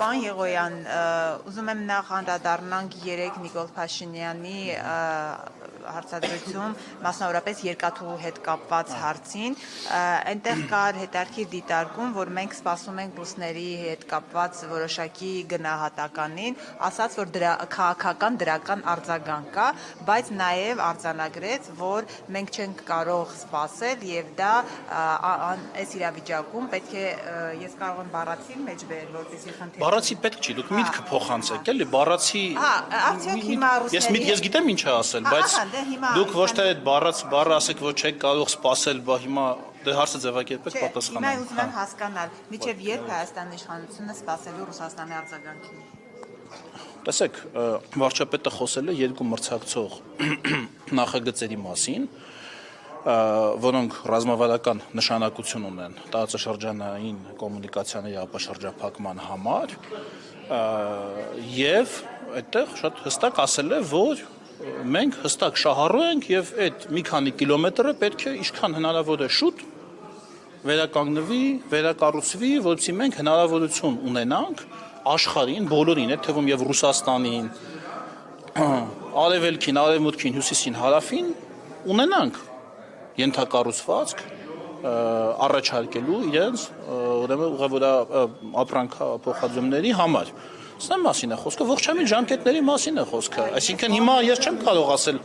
Պարոն Եղոյան, ուզում եմ նախ անդրադառնանք երեք Նիկոլ Փաշինյանի հարցադրություն, մասնավորապես երկաթուղու հետ կապված հարցին, այնտեղ կար հետարքիր դիտարկում, որ մենք սպասում ենք բուսների հետ կապված որոշակի գնահատականին, ասաց, որ քաղաքական դրական արձագանք կա, բայց նաև արձանագրեց, որ մենք չենք կարող սպասել եւ դա այս իրավիճակում պետք է ես կարող եմ բառացի մեջ բերել, որպեսզի խնդիր։ Բառացի պետք չի, դուք միտքը փոխանցեք, էլի, բառացի։ Արդյոք հիմա ռուսների Ես գիտեմ ինչ է ասել, բայց դուք ոչ թե այդ բառը ասեք, որ չեք կարող սպասել, բա հիմա դե հարցը ձևակերպեք պատասխանեք։ Հիմա ուզում եմ հասկանալ, մինչև երբ Հայաստանի իշխանությունը սպասելու Ռուսաստանի արձագանքին։ Տեսեք, վարչապետը խոսել է երկու մրցակցող նախագծերի մասին, որոնք ռազմավարական նշանակություն ունեն տարածաշրջանային կոմունիկացիաների ապաշրջափակման համար, եւ այդտեղ շատ հստակ ասել է, որ մենք հստակ շահառու ենք եւ այդ մի քանի կիլոմետրը պետք է ինչքան հնարավոր է շուտ վերականգնվի, վերակառուցվի, որովհետեւ մենք հնարավորություն ունենանք աշխարհին, բոլորին, այդ թվում եւ Ռուսաստանին, արևելքին, արևմուտքին, հյուսիսին, հարավին ունենանք ենթակառուցվածք առաջարկելու իրենց ուրեմն ուղևորա ապրանքափոխադրումների համար։ Սա մասին է խոսքը, ողջամիտ ժամկետների մասին է խոսքը։ Այսինքն հիմա ես չեմ կարող ասել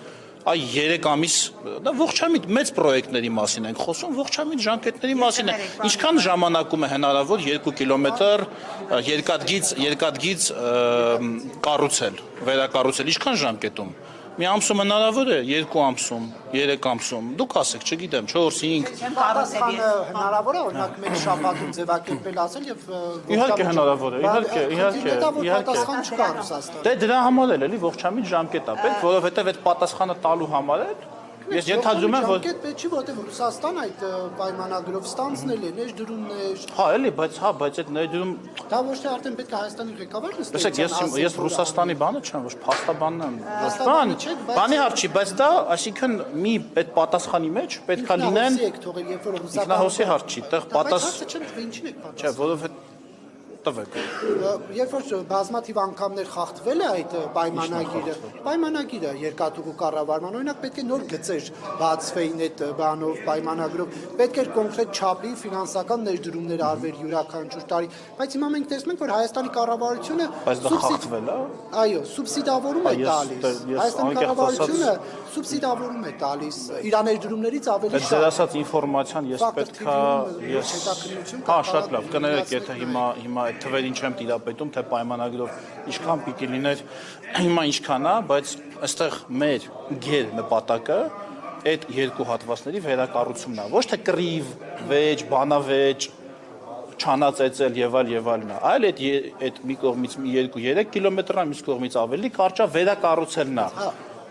այ 3 ամիս, դա ողջամիտ մեծ պրոյեկտների մասին ենք խոսում, ողջամիտ ժամկետների մասին է։ Ինչքան ժամանակում է հնարավոր 2 կիլոմետր երկաթգիծ կառուցել, վերակառուցել, ինչքան ժամկետում։ Մի ամսում հնարավոր է, 2 ամսում, 3 ամսում, դուք ասեք, չգիտեմ, 4, 5։ Պատասխանը հնարավոր է, օրինակ մեկ շաբաթում ձևակերպել ասել եւ Իհարկե հնարավոր է, իհարկե։ Պատասխան չկա Ռուսաստանում։ Դե դրա համար էլ էլի ողջամիտ ժամկետ է պետք, որովհետեւ այդ պատասխանը տալու համար էլ ես ենթադրում եմ, որ ժամկետ պետք չի, որովհետեւ Ռուսաստան այդ պայմանագրով ստանցնել է ներդրումներ։ Հա, էլի, բայց այդ ներդրում Դա ոչ թե արդեն պետք է Հայաստանի ղեկավարն է Տեսեք, ես Ռուսաստանի բանը չեմ, ոչ փաստաբանն եմ։ Բանի հարց չի, բայց դա, այսինքն մի այդ պատասխանի մեջ պետք է լինեն ինքնահոսի հարց չի, տեղ պատասխանը չէ, ինչին եք պատասխանում։ Չէ, որովհետեւ տվեք։ Երբ որ բազմաթիվ անգամներ խախտվել է այդ պայմանագիրը երկաթուղու կառավարման, օրինակ պետք է նոր գծեր բացվեին այդ բանով, պայմանագրով, պետք էր կոնկրետ չափի ֆինանսական ներդրումներ արվեր յուրաքանչյուր տարի, բայց հիմա մենք տեսնում ենք, որ Հայաստանի կառավարությունը այո, սուբսիդավորում է տալիս։ Հայաստանի կառավարությունը սուբսիդավորում է տալիս իր ներդրումներից ավելի շատ։ Ձեր ասած ինֆորմացիան ես պետքա հա, շատ լավ, կներեք, եթե հիմա այդ թվերին չեմ տիրապետում, թե պայմանագրով ինչքան պիտի լիներ, հիմա ինչքան է, բայց այստեղ մեր գեր նպատակը այդ երկու հատվածների վերակառուցումն է, ոչ թե կռիվ, վեճ, բանավեճ, չանածեցել եւ այլն, այլ այդ մի կողմից 2-3 կիլոմետրը, մյուս կողմից ավելի կարճ վերակառուցելն է։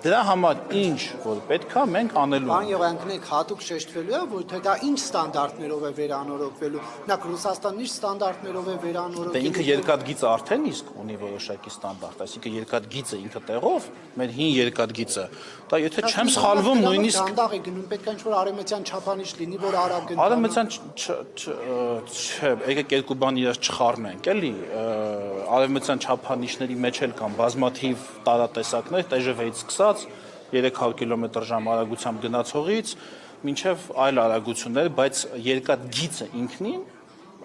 Դրա համար ինչ որ պետքա մենք անելու։ Պարոն Եղոյանք, հատուկ շեշտվելու է, որ թե դա ինչ ստանդարտներով է վերանորոգվելու։ Նախ Ռուսաստանն իր ստանդարտներով է վերանորոգելու։ Դե ինքը երկաթգիծը արդեն իսկ ունի որոշակի ստանդարտ, այսինքն երկաթգիծը ինքը տեղով, մեր հին երկաթգիծը, դա եթե չեմ սխալվում, նույնիսկ դանդաղ է գնում, պետք է ինչ-որ արևմտյան չափանիշ լինի, որ արագ գնա։ Արևմտյան չէ, եկեք երկու բան իրար չխառնենք, էլի, արևմտյան չափանիշների մեջ էլ կան բազմաթիվ տարատեսակներ, TGV-ից սկսած 300 կմ/ժ արագությամբ գնացողից մինչև այլ արագություններ, բայց երկաթգիծը ինքնին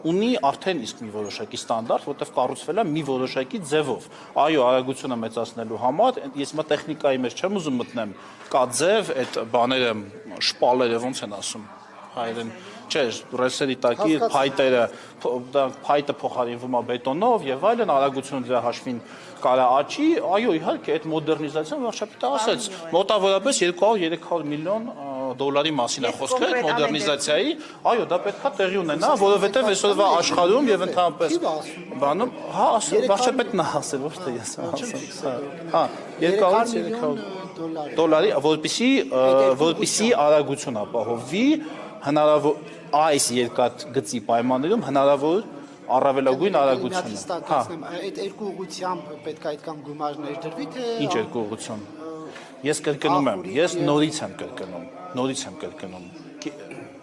ունի արդեն իսկ մի որոշակի ստանդարտ, որտեղ կառուցվել է մի որոշակի ձևով։ Այո, արագությունը մեծացնելու համար, ես հիմա տեխնիկայի մեջ չեմ ուզում մտնեմ, կա ձև, այդ բաները, շպալերը ոնց են ասում հայերեն, չէ, ռելսերի տակի փայտերը, փայտը փոխարինվում է բետոնով եւ այլն, արագությունը դրա հաշվին կարա աճի, այո, իհարկե, այդ մոդեռնիզացիան վարչապետը ասեց, մոտավորապես 200-300 միլիոն դոլարի մասին է խոսքը այդ մոդեռնիզացիայի, այո, դա պետքա տեղի ունենա, որովհետեւ այսօրվա աշխարհում եւ ընդհանրապես բանում, հա, վարչապետն է ասել, ոչ թե ես եմ ասել։ Հա, 200-300 դոլարի, որպեսզի արագություն ապահովվի, հնարավոր այս երկաթգծի պայմաններում հնարավոր առավելագույն արագություն։ Այդ երկու ուղղությամբ պետք է այդքան գումար ներդրվի, թե ինչ երկու ուղղությամբ։ Ես կրկնում եմ, ես նորից եմ կրկնում։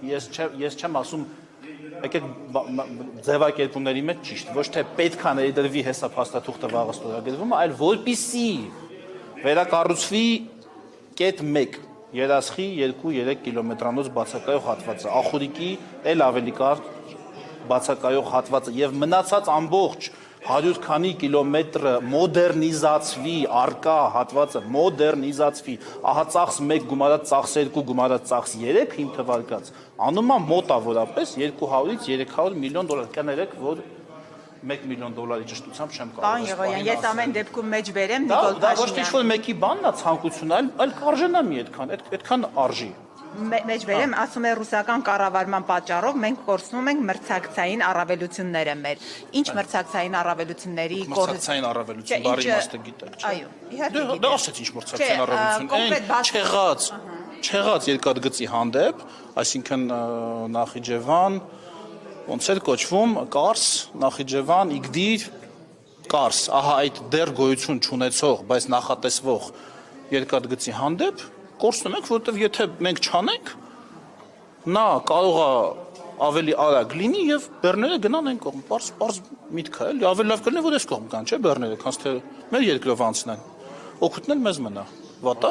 Ես չեմ ասում եկեք ձևակերպումների մեջ ճիշտ, ոչ թե պետք է ներդրվի հեսա փաստաթուղթը վաղը ստորագրվում, այլ որպիսի վերակառուցվի կետ 1 երասխի 2-3 կիլոմետրանոց բացակայող հատվածը, ախորիկի էլ ավելի կարճ բացակայող հատվածը եւ մնացած ամբողջ 100 քանի կիլոմետրը մոդեռնիզացվի, արկա հատվածը մոդեռնիզացվի, ահա ծախս 1 գումարած ծախս 2 գումարած ծախս 3 հիմ թվարկած, անում է մոտավորապես 200-ից 300 միլիոն դոլար, կներեք, որ 1 միլիոն դոլարի ճշտությամբ չեմ կարող։ Պարոն Եղոյան, ես ամեն դեպքում մեջ բերեմ Դա Նիկոլ ոչ թե ինչ-որ մեկի բանն է ցանկությունը, այլ կարժենա մի այդքան արժի։ Մեջ բերեմ, ասում է ռուսական կառավարման պատճառով մենք կորցնում ենք մրցակցային առավելությունները մեր։ Ինչ մրցակցային առավելությունների Մրցակցային առավելություն, բարի իմաստը գիտեք, չէ՞։ Այո, իհարկե։ Դա ասեց ինչ մրցակցային առավելություն, այն չեղած երկաթգծի հանդեպ, այսինքն Նախիջևան, ոնց էր կոչվում, Կարս, Նախիջևան, Իգդիր, Կարս, ահա այդ դեռ գոյություն չունեցող, բայց նախատեսվող երկաթգծի հանդեպ կորցնում ենք, որովհետև եթե մենք չանենք, նա կարող է ավելի արագ լինի եւ բեռները գնան այն կողմ։ Պարզ միտք է, էլի ավելի լավ կլինի, որ այս կողմ կան, չէ՞ բեռները, քանց թե մեր երկրով անցնեն։ Օգուտն էլ մեզ մնա։ Վատա։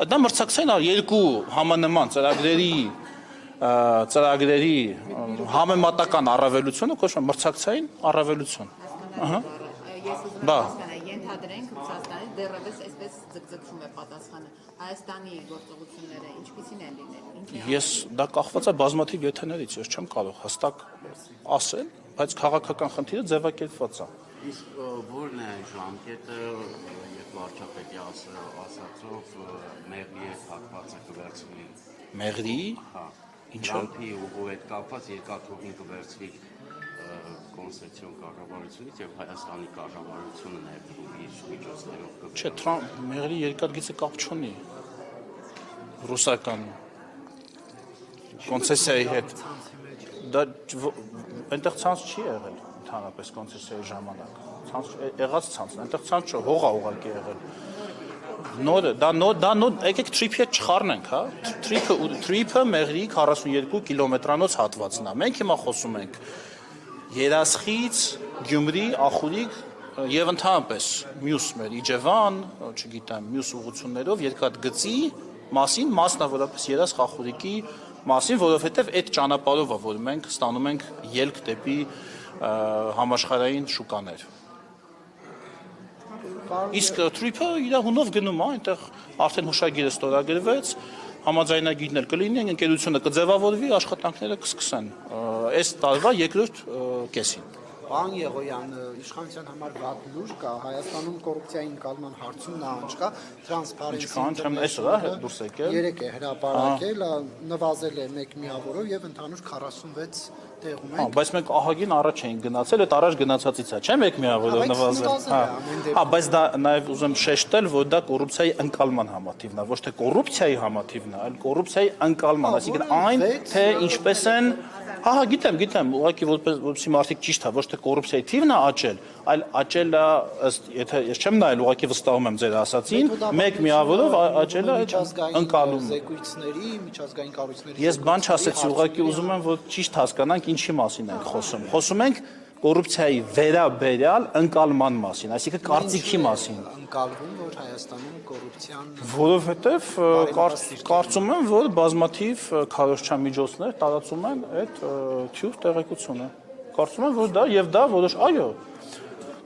Դա մրցակցային երկու համանման ծրագրերի համեմատական առավելությունը կոչվում է մրցակցային առավելություն։ Ահա։ Ես ուզում եմ հասկանալ, ենթադրենք Ռուսաստանից դեռևս այսպես ձգձգվում է պատասխանը։ Հայաստանի գործողությունները ինչպիսին են լինել։ Ես դա կախված է բազմաթիվ եթերներից, ես չեմ կարող հստակ ասել, բայց քաղաքական խնդիրը ձևակերպված է։ Իսկ ո՞րն է ժամկետը, երբ վարչապետի ասածով մեղրի հետ հատվածը կվերցվի։ Մեղրի։ Հա։ Ինչը։ Տրամփի ու հետ կապված երկաթուղին կվերցվի կոնսերցիոն կառավարությունից եւ Հայաստանի կառավարությունը ներդրում իր միջոցներով կվերցվի։ Չէ, մեղրի երկաթգծը կապ չունի ռուսական կոնցեսիայի հետ։ Դա այնտեղ ցանց չի եղել ընդհանրապես կոնցեսիայի ժամանակ։ Ցանց եղած ցանցն, այնտեղ ցանց չէ, հող է ուղղակի եղել։ Դա եկեք թրիփի հետ չխառնենք, հա։ Թրիփը մեղրի 42 կիլոմետրանոց հատվածն է։ Մենք հիմա խոսում ենք Երասխից Գյումրի, Ախուրիկ եւ ընդհանրապես մյուս մեր Իջևան, չգիտեմ, մյուս ուղություններով երկաթգծի մասին, մասնավորապես Երասխ Ախուրիկի մասին, որովհետեւ այդ ճանապարհով է, որ մենք ստանում ենք ելք դեպի համաշխարհային շուկաներ։ Իսկ թրիփը իր հունով գնում է, այնտեղ արդեն հուշագիրը ստորագրվեց, համաձայնագիրն էլ կլինի, ընկերությունը կձևավորվի, աշխատանքները կսկսեն այս տարվա երկրորդ կեսին։ Պարոն Եղոյան, իշխանության համար վատ լուր կա, Հայաստանում կոռուպցիայի ընկալման հարցում նահանջ կա, Transparency երեք է հրապարակել, նվազել է 1 միավորով եւ ընդհանուր 46 տեղում են։ Բայց մենք ահագին առաջ էինք գնացել, այդ առաջ գնացածից է, չէ՞ 1 միավորով նվազել։ Հա, բայց դա նաեւ ուզում շեշտել, որ դա կոռուպցիայի ընկալման համատիվն է, ոչ թե կոռուպցիայի համատիվն է, այլ կոռուպցիայի ընկալման, այսինքն այն, թե ինչպես են Հա, գիտեմ, ուղղակի որպեսզի մարդիկ ճիշտ է, ոչ թե կոռուպցիայի թիվն է աճել, այլ աճել է, եթե ես չեմ նայել, ուղղակի վստահում եմ ձեր ասածին, 1 միավորով աճել է ընկալումը։ Զեկույցների, միջազգային կառույցների։ Ես բան չասեցի, ուղղակի ուզում եմ, որ ճիշտ հասկանանք ինչի մասին ենք խոսում։ Խոսում ենք կոռուպցիայի վերաբերյալ ընկալման մասին, այսինքն կարծիքի մասին։ Ընկալվում, որ Հայաստանում կոռուպցիան Որովհետև կարծում եմ, որ բազմաթիվ քարոզչական միջոցներ տարածում են այդ թյուր տեղեկությունը։ Կարծում եմ, որ դա որոշ, այո։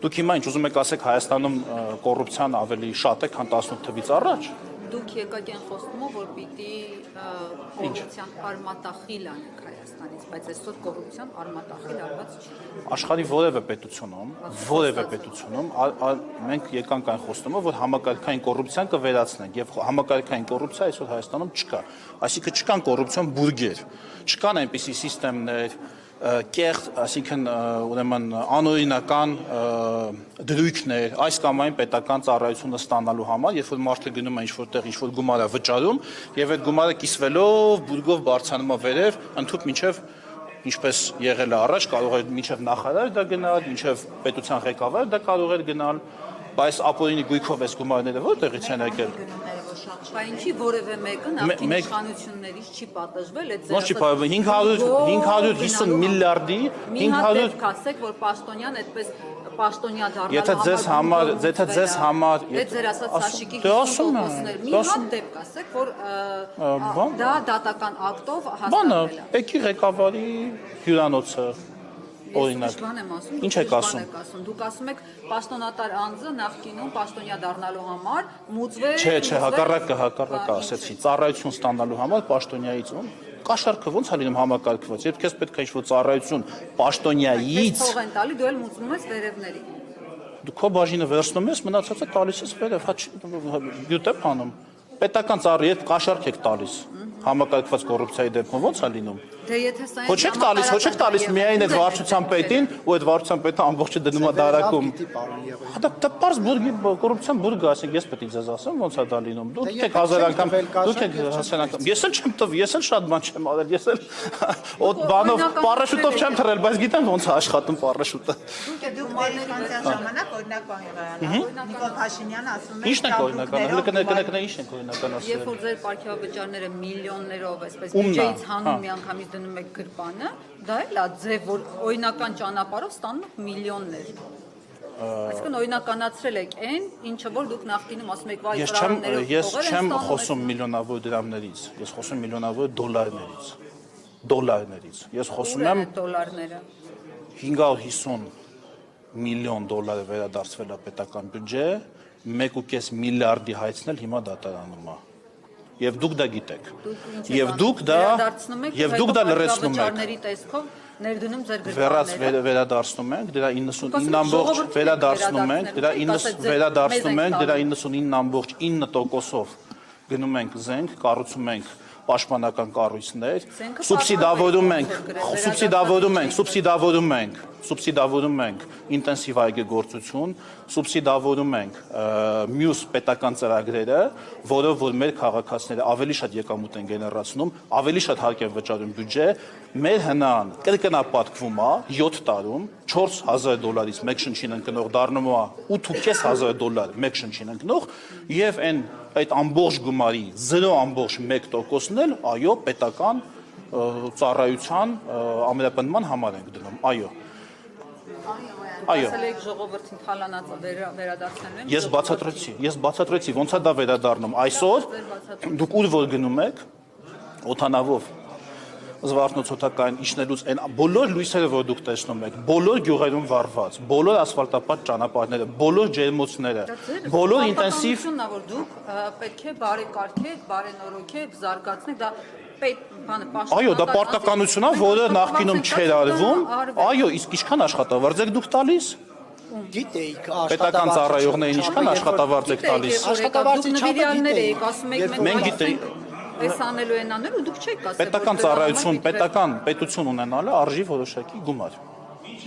Դուք հիմա ինչ ուզում եք ասեք Հայաստանում կոռուպցիան ավելի շատ է, քան 18 թվից առաջ։ Դուք եկաք այն խոստումով, որ պիտի կոռուպցիան արմատախիլ անեք Հայաստանից, բայց այսօր կոռուպցիան արմատախիլ արված չի։ Աշխարհի որևէ պետությունում մենք եկանք այն խոստումով, որ համակարգային կոռուպցիան կվերացնենք եւ համակարգային կոռուպցիա այսօր Հայաստանում չկա։ Այսինքն չկան կոռուպցիոն բուրգեր, չկան այնպիսի համակարգեր, կեղծ, այսինքն ուրեմն անօրինական դրույքներ այս կամ այն պետական ծառայությունը ստանալու համար, երբ որ մարդը գնում է ինչ-որտեղ ինչ-որ գումար է վճարում եւ այդ գումարը կիսվելով, բուրգով բարձրանում է վերև, ընդհանուր մինչեւ ինչպես եղել է առաջ, կարող է մինչեւ նախարար դա գնալ, մինչեւ պետության ղեկավար դա կարող է գնալ, բայց ապօրինի գույքով այս գումարները որտեղից են եկել։ որոշակ Բայց ինչի որևէ մեկը նախկին իշխանություններից չի պատժվել այդ Ոնց չի պատժվել 550 միլիարդի մի հատ դեպք ասեք, որ Պաշտոնյան այդպես Պաշտոնյա դառնալու Եթե ձեզ համար այդ ձեր ասած Սաշիկի դե ասում եմ, մի հատ դեպք ասեք, որ դա դատական ակտով Բանը, հաստատվել է։ եկի ղեկավարի հյուրանոցը օրինակ։ Բան եմ ասում, Ինչ եք ասում։ Դուք ասում եք պաշտոնատար անձը նախկինում պաշտոնյա դառնալու համար մուծվել։ Չէ, հակառակը ասեցի, ծառայություն ստանալու համար պաշտոնյայից կաշառքը ոնց է լինում համակարգված, երբ քեզ պետք է ինչ-որ ծառայություն պաշտոնյայից Փող են տալի, դու էլ մուծնում ես վերևների։ դու քո բաժինը վերցնում ես, մնացածը տալիս ես վերև, գյուտ է անում։ Պետական ծառայ, երբ կաշառք եք տալիս համակարգված կոռուպցիայի դեպքում ոնց է լինում։ Դե եթե սա Ոչ եք տալիս միայն այդ վարչության պետին ու այդ վարչության պետը ամբողջը դնում է դարակում։ Դա պարզ կոռուպցիան բուրգ է, ասենք ես պետք է ձեզ ասեմ ոնց է դա լինում։ Դուք եք հազար անգամ, դուք եք հասան անգամ։ Ես էլ չեմ տվել, ես էլ շատ բան չեմ արել, ես էլ ոտ բանով պարաշուտով չեմ թռել, բայց գիտեմ ոնց է աշխատում պարաշուտը։ Դուք վերիկանցիան ժամանակ օրինակ բան եղան, Նիկոլ Փաշինյանը ասում է Ինչ-ն է օրինական, հələ ինչ են օրինական ասել։ Երբ որ ձեր պարգևավճարները միլիոններով այսպես բյուջեից հանում միանգամից դնում եք գրպանը, դա էլ է ձև, որ օրինական ճանապարհով ստանում եք միլիոններ։ Այսինքն օրինականացրել եք այն, ինչը որ դուք նախկինում ասում եք, վայ, Ես չեմ խոսում միլիոնավոր դրամներից, ես խոսում միլիոնավոր դոլարներից։ Ես խոսում եմ դոլարները։ 550 միլիոն դոլար է վերադարձվել է պետական բյուջե, 1.5 միլիարդի հայցնել հիմա դատարանում է։ Եւ դուք դա գիտեք։ Եւ դուք դա լրացնում եք։ Տեսքով ներդնում ձեր գրպանները։ Վերադարձնում ենք, դրա 99% վերադարձնում ենք, դրա 99%-ով գնում ենք զենք, կառուցում ենք պաշտպանական կառույցներ, սուբսիդավորում ենք ինտենսիվ այգեգործություն, սուբսիդավորում ենք մյուս պետական ծրագրերը, որով որ մեր քաղաքացիները ավելի շատ եկամուտ են գեներացնում, ավելի շատ հարկ են վճարում բյուջե, մեր հնան կրկնապատկվում է 7 տարում $4,000 մեկ շնչին ընկնող դառնում է $8,500 մեկ շնչին ընկնող եւ այդ ամբողջ գումարի 0.1%-ն էլ այո պետական ծառայության ամրապնդման համար ենք դնում այո Ասել եք ժողովրդին խալանածը վերադարձնելու են։ Ես բացատրեցի ոնց է դա վերադառնում այսօր դուք ուր որ գնում եք օթանավով զվարթնոցոթական իջնելուց այն բոլոր լույսերը որ դուք տեսնում եք բոլոր գյուղերում վառված բոլոր ասֆալտապատ ճանապարհները բոլոր ջերմոցները բոլոր ինտենսիվ որ դուք պետք է բարեկարգեք, բարենորոգեք, զարգացնեք, դա Այո, դա պարտականություն է, որը նախկինում չէր արվում։ Այո, իսկ ինչքան աշխատավարձ եք դուք տալիս։ Գիտեիք Պետական ծառայողներին ինչքան աշխատավարձ եք տալիս։ Աշխատավարձի նվիրյալներ եք, ասում եք մենք գիտեինք այս անելու են անել ու դուք չեք ասել։ Պետական ծառայություն, պետություն ունենալը արժի որոշակի գումար։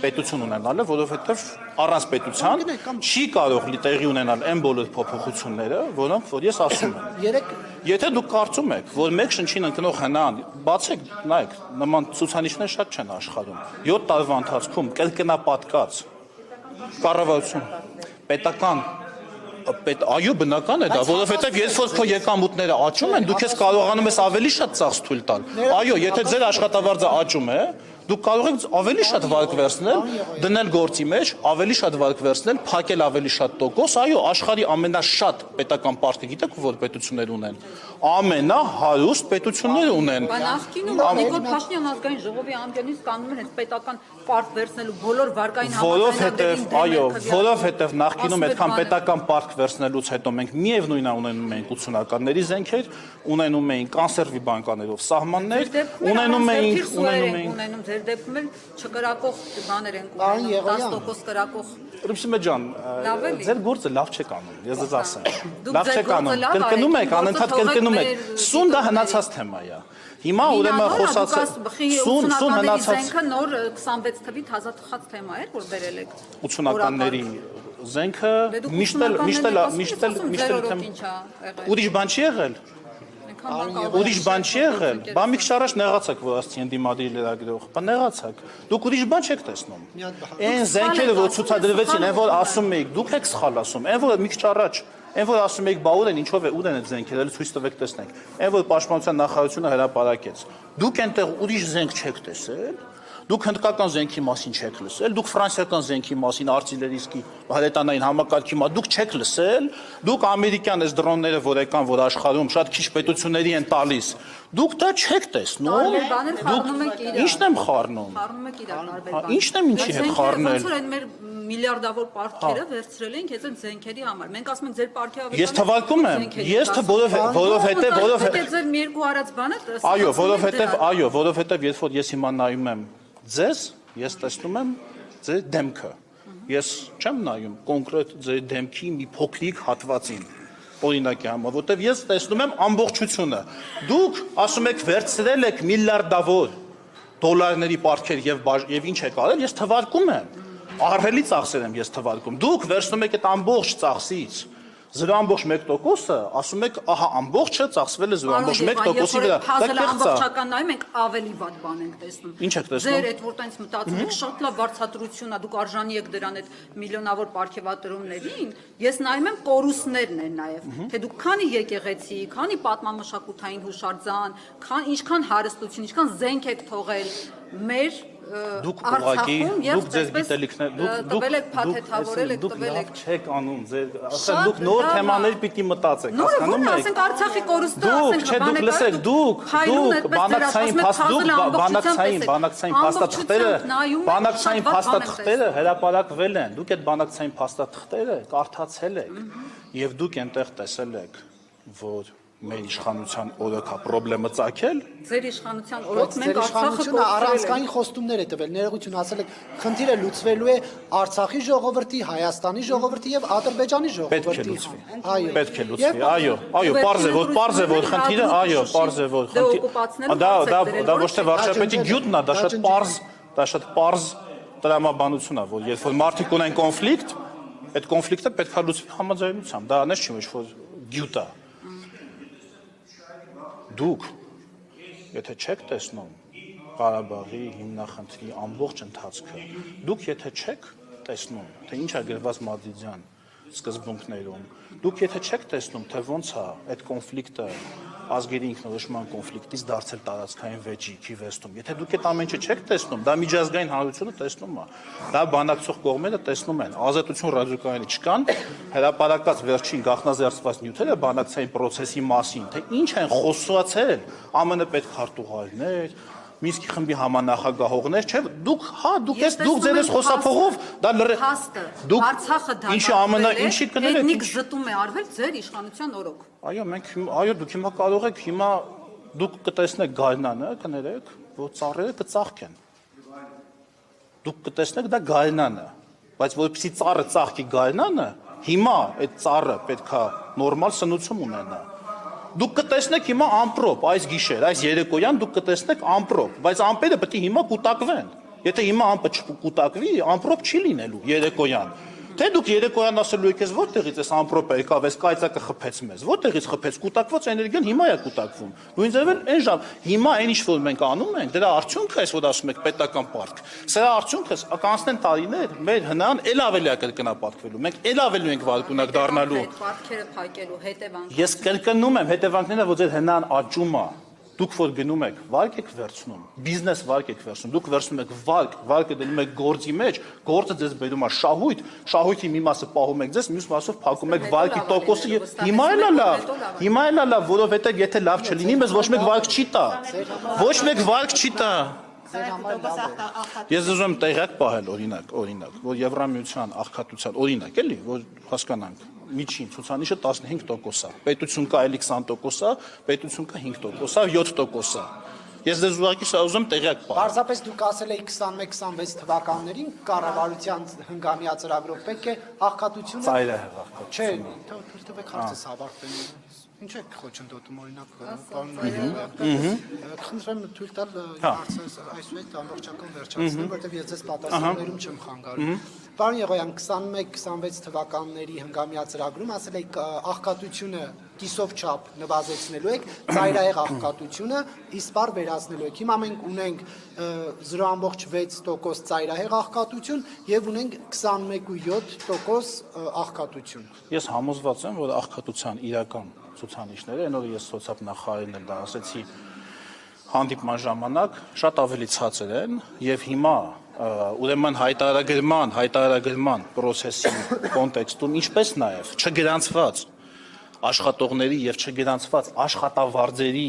Պետություն ունենալը, որովհետև առանց պետության չի կարող տեղի ունենալ այն բոլոր փոփոխությունները, որոնք որ ես ասում եմ։ Եթե դուք կարծում եք, որ մեկ շնչին ընկնող հնան, բացեք, նայեք, նման ցուցանիշներ շատ չեն աշխարհում։ 7 տարվա ընթացքում կրկնապատկած կառավարություն, պետական այո բնական է դա, որովհետև երբ որ քո եկամուտները աճում են, դու քեզ կարողանում ես ավելի շատ ծախս թույլ տալ։ Այո, եթե ձեր աշխատավարձը աճում է, դուք կարող եք ավելի շատ վարկ վերցնել, դնել գործի մեջ, ավելի շատ վարկ վերցնել, փակել ավելի շատ տոկոս, այո, աշխարհի ամենաշատ պետական պարտքը գիտեք որ պետություններ ունեն։ Ամենահարուստ պետություններ ունեն։ Նախկինում Նիկոլ Փաշինյան ազգային ժողովի անդյանից կանում են հենց պետական պարկ վերցնելու բոլոր վարկային որովհետև նախկինում այդքան պետական պարկ վերցնելուց հետո մենք միևնույնն ունենում էինք 80-ականների զենքեր, ունենում էինք կոնսերվի բանկաներով սահմաններ, ունենում էինք ձեր դեպքում էլ չկրակող բաներ են ունենում 10% կրակող Ռուբսիմե ջան, ձեր գործը լավ չեք անում, ես ձեզ ասեմ։ Լավ չեք անում, կրկնում եք, անընդհատ կրկնում եք։ Սուն դա հնացած թեմա է։ Հիմա ուրեմն խոսացած սուն հնացած զենքը նոր 26 թվի թազաթխած թեմա էր, որ բերել եք 80-ականների զենքը միշտ ուրիշ բան չի եղել։ Ուրիշ բան չի եղել։ Բա մի քիչ առաջ նեղացաք, որ ասցի ընդդիմադիր լրագրող։ Բա նեղացաք։ Դուք ուրիշ բան չեք տեսնում։ Այն զենքերը որ ցուցադրվեցին, այն որ ասում էիք, դուք եք սխալ ասում։ Այն որ մի քիչ առաջ Այն որ ասում եք բա ուր են, ինչով է ուր են այդ զենքերը, ցույց տվեք տեսնենք։ Այն որ պաշտպանության նախարարությունը հրապարակեց։ Դուք այնտեղ ուրիշ զենք չեք տեսել։ Դուք հնդկական զենքի մասին չեք լսել, դուք ֆրանսիական զենքի մասին, արտիլերիստի հրետանային համակարգի մասին դուք չեք լսել, դուք ամերիկյան այս դրոնները, որ եկան, որ աշխարհում շատ քիչ պետությունների են տալիս, դուք դա չեք տեսնում։ Ինչն եմ խառնում։ Խառնում եք իրար տարբեր բաներ։ Ինչն եմ ինչի հետ խառնել։ Ոնց որ այն մեր միլիարդավոր պարտքերը վերցրել ենք հենց այդ զենքերի համար։ Մենք ասում ենք ձեր պարտքի Ես թվարկում եմ, ես որովհետև ձեր մի երկու արած բանը որովհետև երբ որ ես հիմա նայում եմ ձեզ, ես տեսնում եմ ձեր դեմքը։ Ես չեմ նայում կոնկրետ ձեր դեմքի մի փոքրիկ հատվածին։ Օրինակի համար, որտեվ ես տեսնում եմ ամբողջությունը։ Դուք ասում եք վերցրել եք միլիարդավոր դոլարների պարտքեր եւ ինչ եք արել, ես թվարկում եմ։ Ահռելի ծախսեր եմ ես թվարկում։ Դուք վերցնում եք այդ ամբողջ ծախսից 0.1%-ը, ասում եք, ահա ամբողջը ծախսվել է 0.1%-ի վրա։ Դա ամբողջական նայում ենք ավելի վատ բան ենք տեսնում։ Ինչ եք տեսնում։ Ձեր այդ որ տենց մտածում եք շատ լավ վարձատրություն է, դուք արժանի եք դրան այդ միլիոնավոր պարգևատրումներին։ Ես նայում եմ կորուստներն են նաև, թե դուք քանի եկեղեցի, քանի պատմամշակութային հուշարձան, ինչքան հարստություն, ինչքան զենք եք թողել մեր դուք ուղղակի դուք ձեր գիտելիքները դուք տվել եք չեք անում ձեր ասեն դուք նոր թեմաներ պիտի մտածեք հասկանում եք ասենք Արցախի կորուստը ասենք չէ դուք լսեք դուք բանակցային փաստաթղթերը հրապարակվել են դուք այդ բանակցային փաստաթղթերը կարդացել եք եւ դուք այնտեղ տեսել եք որ մեր իշխանության օրոք է խնդրեմը ծագել ձեր իշխանության օրոք մենք Արցախը առանցքային խոստումներ է տվել ներողություն ասել եք խնդիրը լուծվելու է Արցախի ժողովրդի, Հայաստանի ժողովրդի եւ Ադրբեջանի ժողովրդի պետք է լուծվի այո պարզ է որ խնդիրը այո պարզ է որ դա ոչ թե վարչապետի գյուտն է դա շատ պարզ տրամաբանություն է որ երբ որ մարդիկ ունեն կոնֆլիկտ այդ կոնֆլիկտը պետք է լուծվի համաձայնությամբ դա անես չի ոչ որ գյուտ է Դուք, եթե չեք տեսնում Ղարաբաղի հիմնախնդրի ամբողջ ընթացքը, դուք եթե չեք տեսնում, թե ինչ է գրված Մադրիդյան սկզբունքներում, դուք եթե չեք տեսնում, թե ոնց է այդ կոնֆլիկտը ազգերի ինքնորոշման կոնֆլիկտից դարձել տարածքային վեճի քիվեստում, եթե դուք այդ ամեն ինչը չեք տեսնում, դա միջազգային հանրությունը տեսնում է, դա բանակցող կողմերը տեսնում են, Ազատություն ռադիոկայանի չկան, հրապարակած վերջին գաղտնազերծված նյութերը բանակցային process-ի մասին, թե ինչ են խոսացել ԱՄՆ պետքարտուղարներ, Մինսկի խմբի համանախագահողներ, չէ, դուք ձեր ես խոսափողով դա դուք Արցախը դատարկվել է, էթնիկ զտում է արվել ձեր իշխանության օրոք։ Այո, դուք հիմա կարող եք դուք կտեսնեք գարնանը, կներեք, որ ծառերը կծաղկեն։ Դուք կտեսնեք դա գարնանը, բայց որպեսզի ծառը ծաղկի գարնանը, հիմա այդ ծառը պետքա նորմալ սնուցում ունենա։ Դուք կտեսնեք հիմա ամպրոպ, այս գիշեր, այս երեկոյան դուք կտեսնեք ամպրոպ, բայց ամպերը պետք է հիմա կուտակվեն։ Եթե հիմա ամպը չկուտակվի, ամպրոպ չի լինելու երեկոյան։ Թե դուք երեկոյան ասելու եք ես որտեղից էս ամպրոպը եկավ, էս կայծակը խփեց մեզ, որտեղից խփեց, կուտակված էներգիան հիմա է կուտակվում։ Նույն ձևն այն ժամ, հիմա այն ինչ որ մենք անում ենք, դրա արդյունքը էս որ ասում եք պետական պարտք։ Սրա արդյունքը կանցնեն տարիներ, մեր հնան էլ ավելի կրկնապատկվելու։ Մենք էլ ավելի ենք վարկունակ դառնալու։ Պարտքերը փակելու հետևանք։ Ես կրկնում եմ հետևանքները, որ ձեր հնան աճում է։ Դուք որ գնում եք, վարկ եք վերցնում, բիզնես վարկ եք վերցնում, դուք վերցնում եք վարկը դնում եք գործի մեջ, գործը ձեզ բերում է շահույթ, շահույթի մի մասը պահում եք ձեզ, մյուս մասով փակում եք վարկի տոկոսը եւ հիմա էլ է լավ, որովհետեւ եթե լավ չլինի, մեզ ոչ մեկ վարկ չի տա։ Ոչ մեկ վարկ չի տա։ Ես ուզում եմ տեղյակ պահել օրինակ, որ Եվրամիության աղքատության օրինակ էլի, որ հասկանանք միջին ցուցանիշը 15% է, պետություն կա էլի 20% է, պետություն կա 5%, 7% է։ Ես դες ուղղակի ուզում տեղյակ պահել։ Պարզապես դուք ասել եք 21-26 թվականներին կառավարության հնգամյա ծրագրով պետք է աղքատությունը ծայրահեղ աղքատություն։ Չէ, թվեք հարցս ավարտվեն։ Ինչ եք խոչընդոտում օրինակ պարոն խնդրեմ թույլ տալ հարցս այսուհետ ամբողջական վերջացնեմ, որովհետև ես ձեզ պատասխաններում չեմ խանգարում։ Պարոն Եղոյան, 21-26 թվականների հնգամյա ծրագրում ասել եք աղքատությունը կիսով չափ նվազեցնելու եք, ծայրահեղ աղքատությունը իսպառ վերացնելու եք։ Հիմա մենք ունենք 0.6% ծայրահեղ աղքատություն եւ ունենք 21.7% աղքատություն։ Ես համոզված եմ, որ աղքատության իրական ցուցանիշները, այն օրը ես սոցիալ-նախարարին էլ դա ասեցի հանդիպման ժամանակ, շատ ավելի ցածր են եւ հիմա ուրեմն հայտարարագրման process-ի կոնտեքստում, ինչպես նաեւ չգրանցված աշխատողների եւ չգրանցված աշխատավարձերի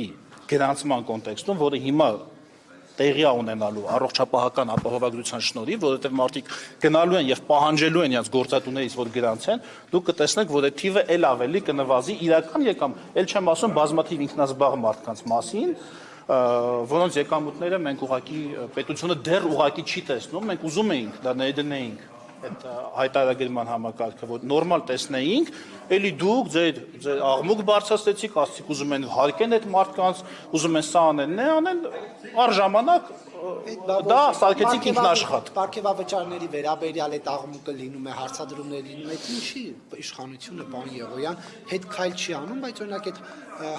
գրանցման կոնտեքստում, որը հիմա տեղի ունենալու առողջապահական ապահովագրության շնորհիվ, որովհետեւ մարդիկ գնալու են եւ պահանջելու են իրենց գործատուներից, որ գրանցեն, դուք կտեսնեք, որ այդ թիվը ել ավելի կնվազի իրական եկամ, ել չեմ ասում բազմաթիվ ինքնազբաղ մարդկանց մասին, որոնց եկամուտները մենք ուղղակի պետությունը դեռ ուղղակի չի տեսնում, մենք ուզում էինք դա ներդնեինք այդ հայտարարագրման համակարգը, որ նորմալ տեսնեինք, էլի դուք ձեր աղմուկ բարձրացրեցիք, ասացիք ուզում են հարկեն այդ մարդկանց, ուզում են սա անեն, նե անեն, առժամանակ դա սարքեցիք ինքնաշխատ։ Պարգևավճարների վերաբերյալ այդ աղմուկը լինում է, հարցադրումներ լինում է, ինչի իշխանությունը, պարոն Եղոյան, հետ քայլ չի անում, բայց օրինակ այդ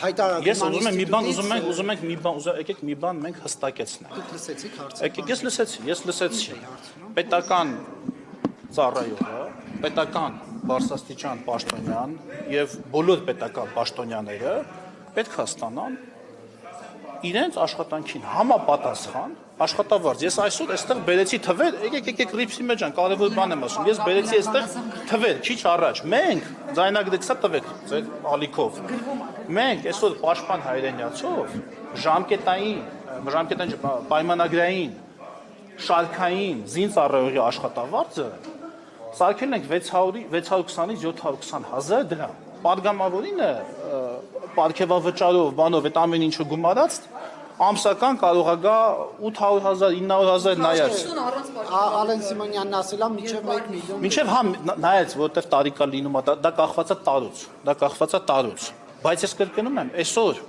հայտարարման Ես ուզում եմ մի բան, ուզում ենք մի բան, եկեք մի բան մենք հստակեցնենք։ Դուք լսեցիք հարցը։ Եկեք ես լսեցի։ Պետական ծառայողը, պետական բարձրաստիճան պաշտոնյան եւ բոլոր պետական պաշտոնյաները պետք է ստանան իրենց աշխատանքին համապատասխան աշխատավարձ։ Ես այսօր այստեղ բերեցի թվեր, եկեք ռիփսի մեջ ան կարևոր բան եմ ասում։ Ես բերեցի այստեղ թվեր, քիչ առաջ։ Մենք ձայնագրեք սա տվեք ձեր ալիքով։ Մենք այսօր պաշտպան հայրենիացով ժամկետային պայմանագրային շարքային զինծառայողի աշխատավարձը սարքել ենք 620-ից 720 հազար դրամ։ Պատգամավորինը պարգևավճարով, բանով այդ ամեն ինչը գումարած ամսական կարող է գա 800,000, 900,000 նայած։ Ալեն Սիմոնյանն ասել է մինչև 1 միլիոն։ Մինչև հա նայած, որտեղ տարիկա լինում է, դա կախված է տարուց։ Բայց ես կրկնում եմ, այսօր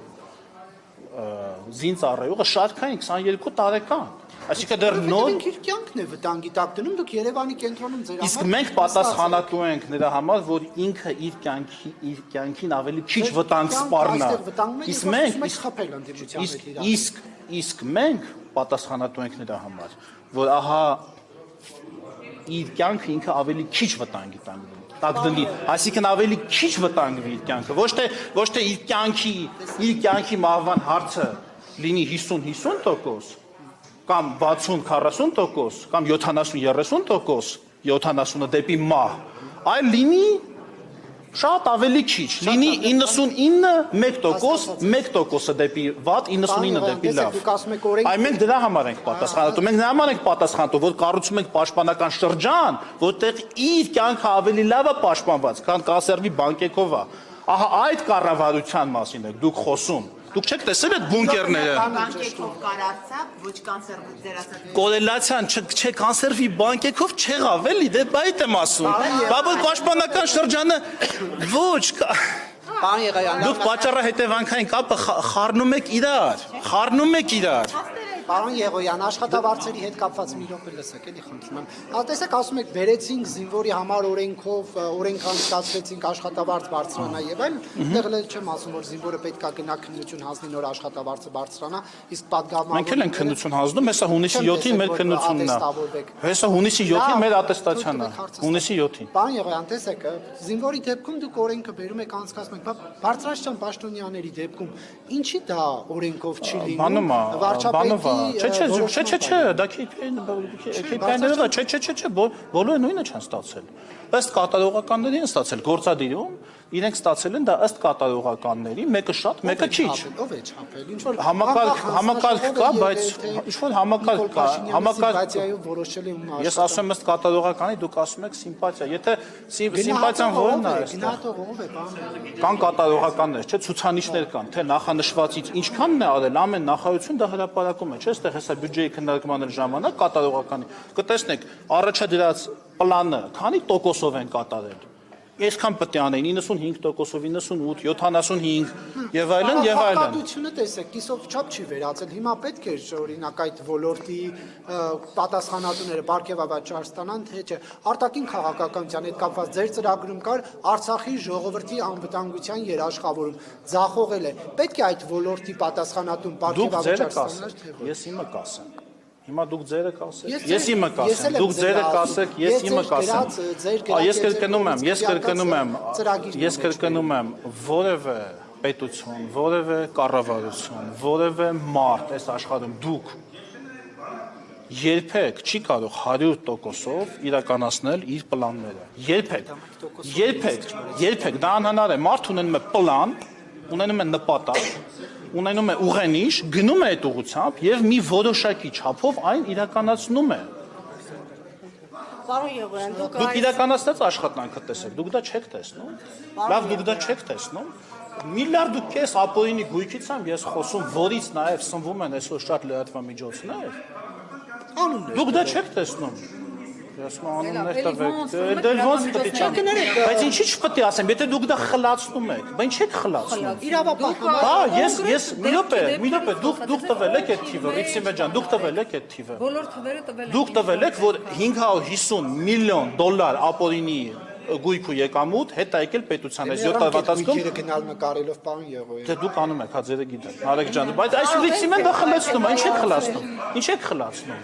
զինծառայողը շարքային 22 տարեկան։ Այսինքն դեռ նոր իր կյանքն է վտանգի տակ դնում, դուք Երևանի կենտրոնում ձեր համար։ Իսկ մենք պատասխանատու ենք նրա համար, որ ինքը իր կյանքին ավելի քիչ վտանգ սպառնա։ Իսկ մենք պատասխանատու ենք նրա համար, որ ահա իր կյանքը ինքը ավելի քիչ վտանգի տակ դնի, այսինքն ավելի քիչ վտանգվի իր կյանքը, ոչ թե իր կյանքի մահվան հարցը լինի 50-50%, կամ 60-40%, կամ 70-30%, 70-ը դեպի մահ, այլ լինի շատ ավելի քիչ, լինի 99% 1%-ը դեպի վատ, 99-ը դեպի լավ։ Այ մենք դրա համար ենք պատասխանատու, մենք նրա համար ենք պատասխանատու, որ կառուցում ենք պաշտպանական շրջան, որտեղ իր կյանքը ավելի լավ է պաշտպանված, քան կասերվի բանկեկով է։ Ահա այդ կառավարության մասին եք դուք խոսում։ Դուք չեք տեսել այդ բունկերները։ Բանկեկով կարացակ, ոչ կանսերվի դերասան։ Կորելացիան չէ կանսերվի բանկեկով չեղավ էլի, դե այդ եմ ասում։ Բաբը պաշտպանական շրջանը ոչ Պարոն Եղոյան, դուք պատճառահետևանքային կապը խառնում եք իրար։ Պարոն Եղոյան, աշխատավարձերի հետ կապված մի րոպե լսեք, էլի խնդրում եմ։ Տեսեք, ասում եք, վերեցինք զինվորի համար օրենքով, օրենք անցկացրեցինք աշխատավարձ բարձրանա եւ այլն, դեռ էլ չեմ ասում, որ զինվորը պետք է գնա քննություն հանձնի, նոր աշխատավարձը բարձրանա, իսկ պատգամավորը Մենք էլ ենք քննություն հանձնում, հեսա հունիսի 7-ին մեր քննությունն է։ Հեսա հունիսի 7-ին մեր ատեստացիան է։ Հունիսի 7-ին։ Պարոն Եղոյան, տեսեք, զինվորի դեպքում դուք օրենքը բերում եք անցկացնում եք, բարձրաստիճան պաշտոնյաների դեպքում ինչի դա օրենքով չի լինում։ Վարչապետի Չէ, դա KPI-ներով չէ, բոլորը նույնը չեն ստացել։ Ըստ կատարողականների են ստացել գործադիրում, իրենք ստացել են դա ըստ կատարողականների, մեկը շատ, մեկը քիչ։ Ով է չափել, ինչ որ համակարգ կա, բայց ինչ որ համակարգ կա, համակարգ որոշել է ում Ես ասում եմ ըստ կատարողականի, դուք ասում եք սիմպաթիա։ Եթե սիմպաթիան որն է այստեղ։ Գնահատող ով է, պարոն։ Կան կատարողականներ, չէ, ցուցանիշներ կան, թե նախանշվածից ինչքանն է արել, ամեն նախարարություն դա հրապարակում է, չէ, այստեղ հեսա բյուջեի քննարկման ժամանակ կատարողականի։ Կտեսնեք, առաջադրած պլանը քանի տոկոսով են կատարել։ Այսքան պետք է անեն 95%-ով 98, 75 եւ այլն եւ այլն։ Հակադությունը տեսեք, կիսով չափ չի վերածել։ Հիմա պետք է օրինակ այդ ոլորտի պատասխանատուները բարգեւավաճառ ստանան, թե չէ։ Արտաքին քաղաքականության հետ կապված ձեր ծրագրում կար Արցախի ժողովրդի անվտանգության երաշխավորում։ Ձախողել է։ Պետք է այդ ոլորտի պատասխանատուն բարգեւավաճառ ստանան, թե ոչ։ Ես իմը կասեմ։ Հիմա դուք ձերը կասեք։ Ես իմը կասեմ։ Դուք ձերը կասեք, ես իմը կասեմ։ Ես կրկնում եմ, որևէ պետություն, որևէ կառավարություն, որևէ մարդ այս աշխարհում դուք երբեք չի կարող 100%-ով իրականացնել իր պլանները։ Երբեք դա անհնար է։ Մարդ ունենում է պլան, ունենում է նպատակ, ունենում է ուղենիշ, գնում է այդ ուղղությամբ եւ մի որոշակի չափով այն իրականացնում է։ Պարոն Եղոյան, Դուք իրականացած աշխատանքը տեսեք, դուք դա չեք տեսնում։ Լավ, դուք դա չեք տեսնում։ Միլիարդ ու կես ապօրինի գույքից եմ ես խոսում, որից նաեւ սնվում են այսօր շատ լրատվամիջոցներ։ Դուք դա չեք տեսնում։ Ես անուններ տվեք։ Դե ոնց պետք է չեմ։ Բայց ինչի՞ չպետք է ասեմ, եթե դուք դա խլացնում եք, բայց չեք խլացնում։ Իրավապահ Հա, ես մի րոպե, դուք տվել եք այդ թիվը, Վիքսիմե ջան, դուք տվել եք այդ թիվը։ Բոլոր թվերը տվել են։ Դուք տվել եք, որ 550 միլիոն դոլար ապօրինի գույք ու եկամուտ հետ եկել պետության այս 7 տարվա ընթացքում գնալ նկարելով պարոն Եղոյան։ Դե դուք անում եք, հա ձերը գիտեք, Նարեկ ջան, բայց այս Վիքսիմեն դա խլացնում, ինչ եք խլացնում։ Ինչ եք խլացնում։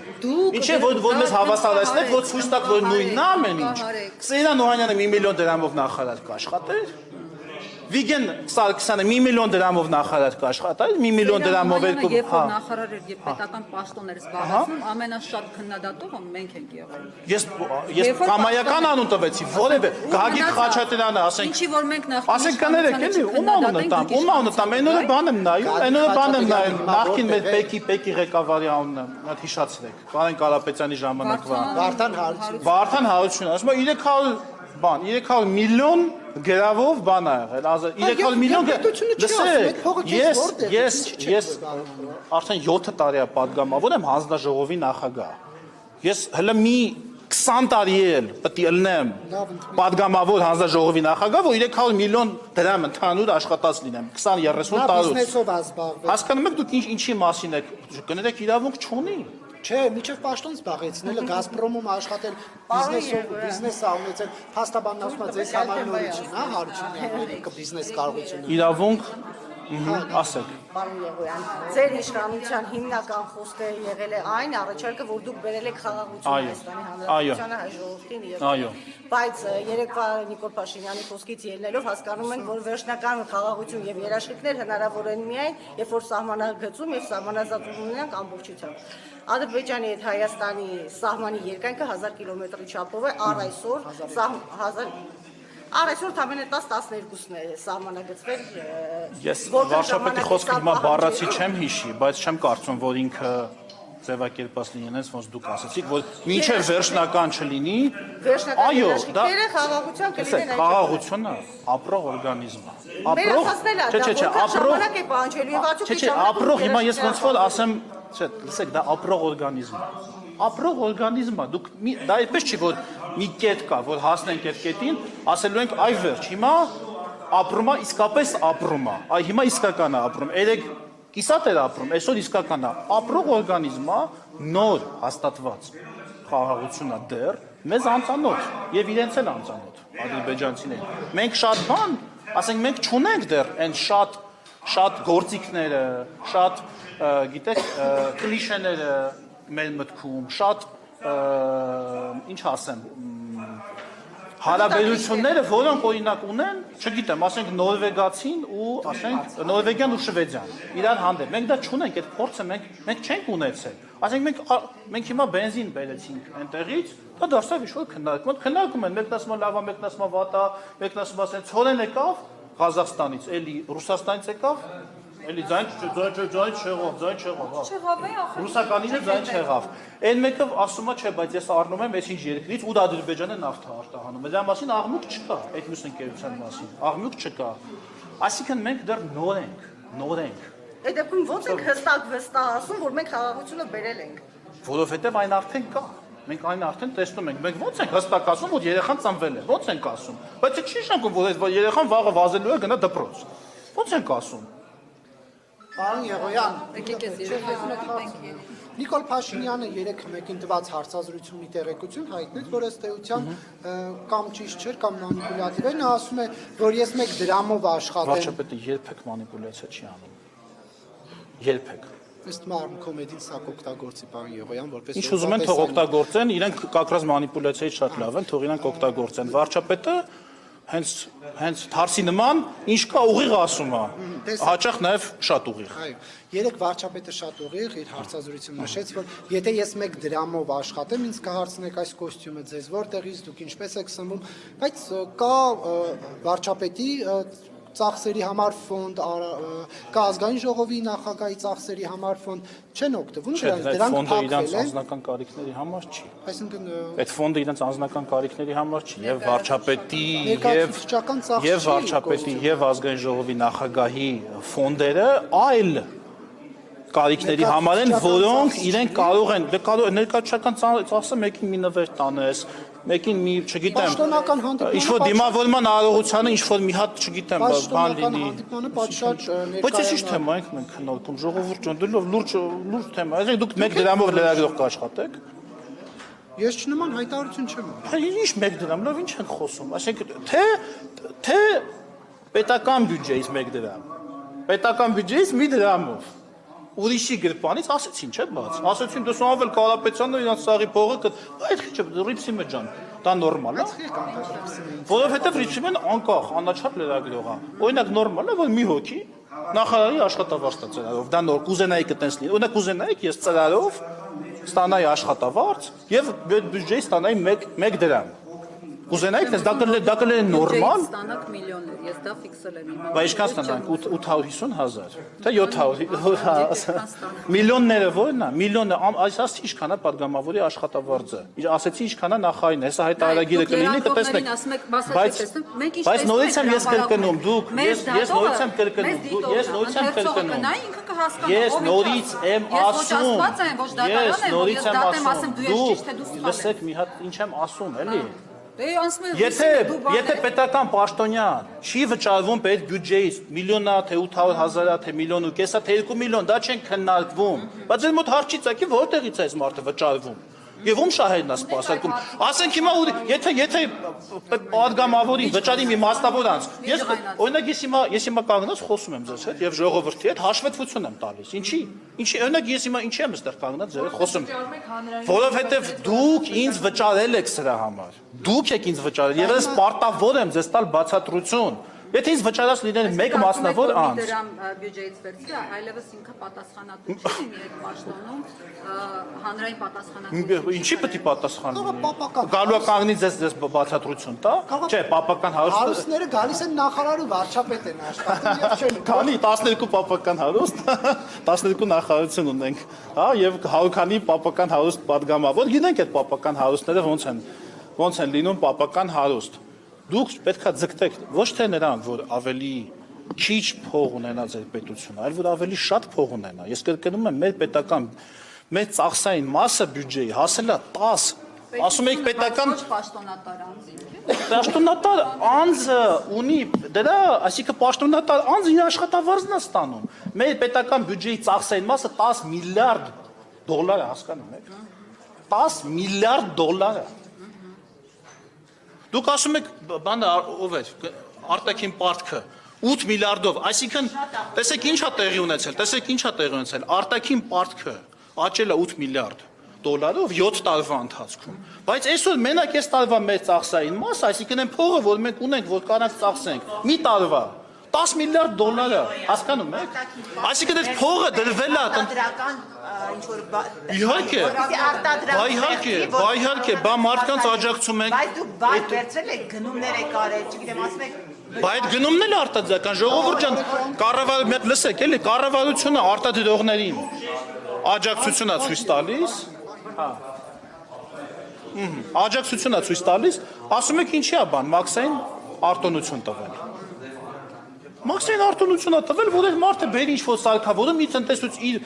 Ինչ է որ մեզ հավասարեցնեք, որ ցույց տաք, որ նույնն է ամեն ինչ։ Սեյրան Օհանյանը 1 միլիոն դրամով նախարար կաշխատեր։ Վիգեն Սարգսյանը 1 միլիոն դրամով նախարար կաշխատեր, 1 միլիոն դրամով երկու, Երբ հա։ որ նախարար էր եւ պետական պաշտոններ զբաղեցնում, ամենաշատ քննադատողը մենք ենք եղել։ Ես կամայական անուն տվեցի, որևէ Գագիկ Խաչատրյանը, ասենք, Ինչի որ մենք նախ ասենք կներեք, էլի, ում անունը տամ, այն օրը բան եմ նայում, նախքին մեր Պեկի ղեկավարի անունը, հատ հիշացրեք, Կարեն Կարապետյանի ժամանակվա։ Վարդան Հարություն, ասում եմ 300 միլիոն գրավով բան ա եղել, 300 միլիոն ես արդեն 7 տարի է պատգամավոր եմ հանձնաժողովի նախագահ, ես հələ մի 20 տարի էլ պետք է ելնեմ պատգամավոր հանձնաժողովի նախագահ, որ 300 միլիոն դրամ ընդհանուր աշխատած լինեմ 20-30 տարուց։ Բիզնեսով ազբաղվել։ Հասկանում եք դուք ինչի մասին եք, կներեք իրավունք չունի։ Չէ, միջև պաշտոն զբաղեցնելը Գազպրոմում աշխատել, բիզնես ունեցել, փաստաբանն ասում է ձեզ համար նորից, հա, Հարությունյանը, բիզնես կարողությունը։ Իրավունք, ասեք։ Պարոն Եղոյան, ձեր իշխանության հիմնական խոսքը եղել է այն առաջարկը, որ դուք բերել եք խաղաղություն Հայաստանի Հանրապետությանը հայ ժողովրդին եւ բայց երեկվա Նիկոլ Փաշինյանի խոսքից ելնելով հասկանում ենք, որ վերջնական խաղաղություն եւ երաշխիքներ հնարավոր են միայն, երբ որ սահմանագծում եւ սահմանազատում ունենք ամբողջությամբ։ Ադրբեջանի հետ Հայաստանի սահմանի երկայնքը 1000 կիլոմետրի չափով է, այսօր ամենը 10-12-ն է սահմանագծվել։ Ես վարչապետի խոսքը հիմա բառացի չեմ հիշի, բայց չեմ կարծում, որ ինքը ձևակերպած լինի այնպես, ոնց դուք ասացիք, որ մինչև վերջնական չլինի, այո, դա խաղաղության կլինեն այդ խաղաղությունը ապրող օրգանիզմ է։ Ապրող, հիմա ես ոնց որ ասեմ, չէ, լսեք, դա ապրող օրգանիզմ է։ Ապրող օրգանիզմ է, դուք դա այդպես չի, որ մի կետ կա, որ հասնենք այդ կետին, ասելու ենք այ վերջ, հիմա ապրում է, իսկապես ապրում է, այ հիմա իսկական է ապրում, երեք կիսատ էր ապրում, այսօր իսկական է, ապրող օրգանիզմ է, նոր հաստատված խաղաղությունն է դեռ, մեզ անծանոթ եւ իրենց էլ անծանոթ ադրբեջանցիներին։ Մենք շատ բան, ասենք մենք չունենք դեռ այն շատ գործիքները, շատ գիտեք, կլիշեները մեր մտքում, շատ ինչ ասեմ, հարաբերությունները, որոնք օրինակ ունեն, չգիտեմ, ասենք նորվեգացին ու ասենք նորվեգյան ու շվեդյան, իրար հանդեպ։ Մենք դա չունենք, այդ փորձը մենք չենք ունեցել։ Ասենք մենք հիմա բենզին բերեցինք այնտեղից, դա դարձավ ինչ-որ քննարկում են, մեկն ասում է լավ է, մեկն ասում է վատ է, մեկն ասում է ասեն ցորեն եկավ Ղազախստանից, էլի Ռուսաստանից եկավ, էլի ձայն չեղավ։ Ռուսականին է ձայն չեղավ։ Այն մեկը ասում է, չէ, բայց ես առնում եմ այսինչ երկրից ու Ադրբեջանը նավթ է արտահանում։ Դրա մասին աղմուկ չկա, այդ մյուս ընկերության մասին։ Աղմուկ չկա։ Այսինքն մենք դեռ նոր ենք։ Այդ դեպքում ո՞նց եք հստակ ասում, որ մենք խաղաղությունը բերել ենք։ Որովհետև այն արդեն կա։ Մենք այն արդեն տեսնում ենք։ Մենք ո՞նց ենք հստակ ասում, որ երեխան ծնվել է։ Ո՞նց ենք ասում։ Բայց չի նշանակում, որ այս երեխան վաղը վազելու է գնա դպրոց։ Ո՞նց ենք ասում։ Պարոն Եղոյան, Եկեք ես երեխա Նիկոլ Փաշինյանը երեք մեկին տված հարցազրույցում մի տեղեկություն հայտնեց, որ ըստ էության կամ ճիշտ չէր, կամ մանիպուլատիվ է, նա ասում է, որ ես մեկ դրամով աշխատեմ։ Վարչապետը երբեք մանիպուլյացիա չի անում։ Երբեք։ Ըստ մարմ կոմեդին սա կօգտագործի պարոն Եղոյան, որպես Ինչ ուզում են թող օգտագործեն, իրենք կակրած մանիպուլյացիայից շատ լավ են, թող իրանք օգտագործեն։ Վարչապետը հենց հարցի նման ինչ կա ուղիղ ասում է։ Հաճախ նաև շատ ուղիղ։ Այո, երեք վարչապետը շատ ուղիղ իր հարցազրույցում նշեց, որ եթե ես մեկ դրամով աշխատեմ, ինձ կհարցնեք այս կոստյումը ձեզ որտեղից, դուք ինչպես եք սնվում, բայց կա վարչապետի ծախսերի համար ֆոնդ, կա ազգային ժողովի նախագահի ծախսերի համար ֆոնդ, չեն օգտվում դրանք փակվել են։ Անձնական կարիքների համար չի։ Այսինքն այդ ֆոնդը իրենց անձնական կարիքների համար չի, եւ վարչապետի եւ վարչապետի եւ ազգային ժողովի նախագահի ֆոնդերը այլ կարիքների համար են, որոնք իրենք կարող են ներկայացական ծախսը մեկին մի նվեր տանես, մեկին մի, չգիտեմ, ինչ-որ դիմավորման արարողությանը ինչ-որ մի հատ, չգիտեմ, բան լինի։ Բայց ես ինչ թեմա ենք մենք քննարկում, ժողովուրդ ջան, դու լուրջ թեմա, այսինքն դուք մեկ դրամով լրագրող կաշխատեք։ Ես չնման հայտարարություն չեմ անում։ Ինչ մեկ դրամ, լավ ինչ ենք խոսում, այսինքն թե պետական բյուջեից մեկ դրամ, պետական բյուջեից մի դրամով ուրիշի գրպանից ասեցին, չէ՞ բաց։ Ասեցին դու Սամվել Կարապետյանը իրանց սաղի փողը այդ քիչ Ռիփսիմե ջան, դա նորմալ է։ Որովհետև Ռիփսիմեն անկախ, անաչափ լրագրող է։ Օրինակ նորմալ է, որ մի հոգի նախարարի աշխատավարձ է ծրարով, դա նոր կուզենայի կտենց լինի։ Օրինակ կուզենայիք ես ծրարով ստանայի աշխատավարձ եւ բյուջեի ստանայի 1 դրամ։ Կուզենայիք դες դա կլինի նորմալ։ Ստանաք միլիոններ, ես դա ֆիքսել եմ իմ։ Բայց ինչքան ստանանք 850,000, թե 700 միլիոնները ո՞րն է։ Միլիոնը այս ասի ինչքան է падգամավորի աշխատավարձը։ Ասեցի ինչքան է նախային, հեսա հայտարարագիրը կլինի կտեսնեք։ Բայց նորից եմ ես կրկնում, դուք ես նորից եմ կրկնում, ես նորից եմ կրկնում։ Ես նորից եմ ասում։ Ես նորից եմ ասում, դու լսեք մի հատ ինչ եմ ասում, էլի։ Եթե պետական պաշտոնյան չի վճարվում պետ բյուջեից միլիոնա, թե 800,000, թե միլիոն ու կեսա, թե 2 միլիոն, դա չեն քննարկվում։ Բայց ձեր մոտ հարց չի ծագի, որտեղից է այս մարդը վճարվում։ Եվ ում շահերն է սպասարկում։ Ասենք հիմա եթե падգամավորին վճարի մի մասնավոր անձ, ես օրինակ ես հիմա կանգնած խոսում եմ ձեզ հետ եւ ժողովրդի հետ հաշվետվություն եմ տալիս։ Ինչի օրինակ ես հիմա ինչի եմ այստեղ կանգնած ձեր հետ խոսում։ Որովհետեւ դուք ինձ վճարել եք սրա համար։ Դուք եք ինձ վճարել եւ ես պարտավոր եմ ձեզ տալ բացատրություն։ Եթե ինձ վճարած լիներ մեկ մասնավոր անձ։ Դրամ բյուջեից վերցրի, այլևս ինքը պատասխանատու չի իմ պաշտոնում, հանրային պատասխանատու։ Ինչի պետք է պատասխանի։ Գալու է կանգնի ձեզ բացատրություն տա։ Չէ, պապական հարուստները գալիս են նախարար ու վարչապետ են աշխատում եւ չեն։ Քանի 12 պապական հարուստ, 12 նախարարություն ունենք, հա, եւ քանի պապական հարուստ падգամավոր, գիտենք այդ պապական հարուստները ոնց են լինում պապական հարուստ։ Դուք պետքա ձգտեք ոչ թե նրանք, որ ավելի քիչ փող ունենա ձեր պետությունը, այլ որ ավելի շատ փող ունենա։ Ես կրկնում եմ, մեր պետական մեր ծախսային մասը բյուջեի հասել է 10։ Ասում եք պետական պաշտոնատար անձ։ Պաշտոնատար անձը ունի դրա, այսինքն պաշտոնատար անձը իր աշխատավարձն է ստանում։ Մեր պետական բյուջեի ծախսային մասը 10 միլիարդ դոլար է, հասկանում եք։ 10 միլիարդ դոլար է։ Դուք ասում եք, բանը ով է, արտաքին պարտքը 8 միլիարդով, այսինքն տեսեք ինչ է տեղի ունեցել, արտաքին պարտքը աճել է 8 միլիարդ դոլարով 7 տարվա ընթացքում, բայց այսօր մենակ այս տարվա մեր ծախսային մասը, այսինքն այն փողը, որ մենք ունենք, որ կանանք ծախսենք, մի տարվա 10 միլիարդ դոլար է, հասկանում եք։ Այսինքն այդ փողը դրվել է արտադրական ինչ-որ Իհարկե, բա մարդկանց աջակցում ենք։ Բայց դուք բան վերցրել եք, գնումներ եք արել, չգիտեմ, ասում եք։ Բայց այդ գնումն էլ արտադրական, ժողովուրդ ջան, կառավարությունը, լսեք, էլի կառավարությունը արտադրողներին աջակցություն է ցույց տալիս, հա։ Աջակցություն է ցույց տալիս, ասում եք ինչի է բան, մաքսային արտոնություն տվել։ Մաքսային արտոնությունը տվել, որ այդ մարդը բերի ինչ-որ սարքավորում, իր տնտեսություն իր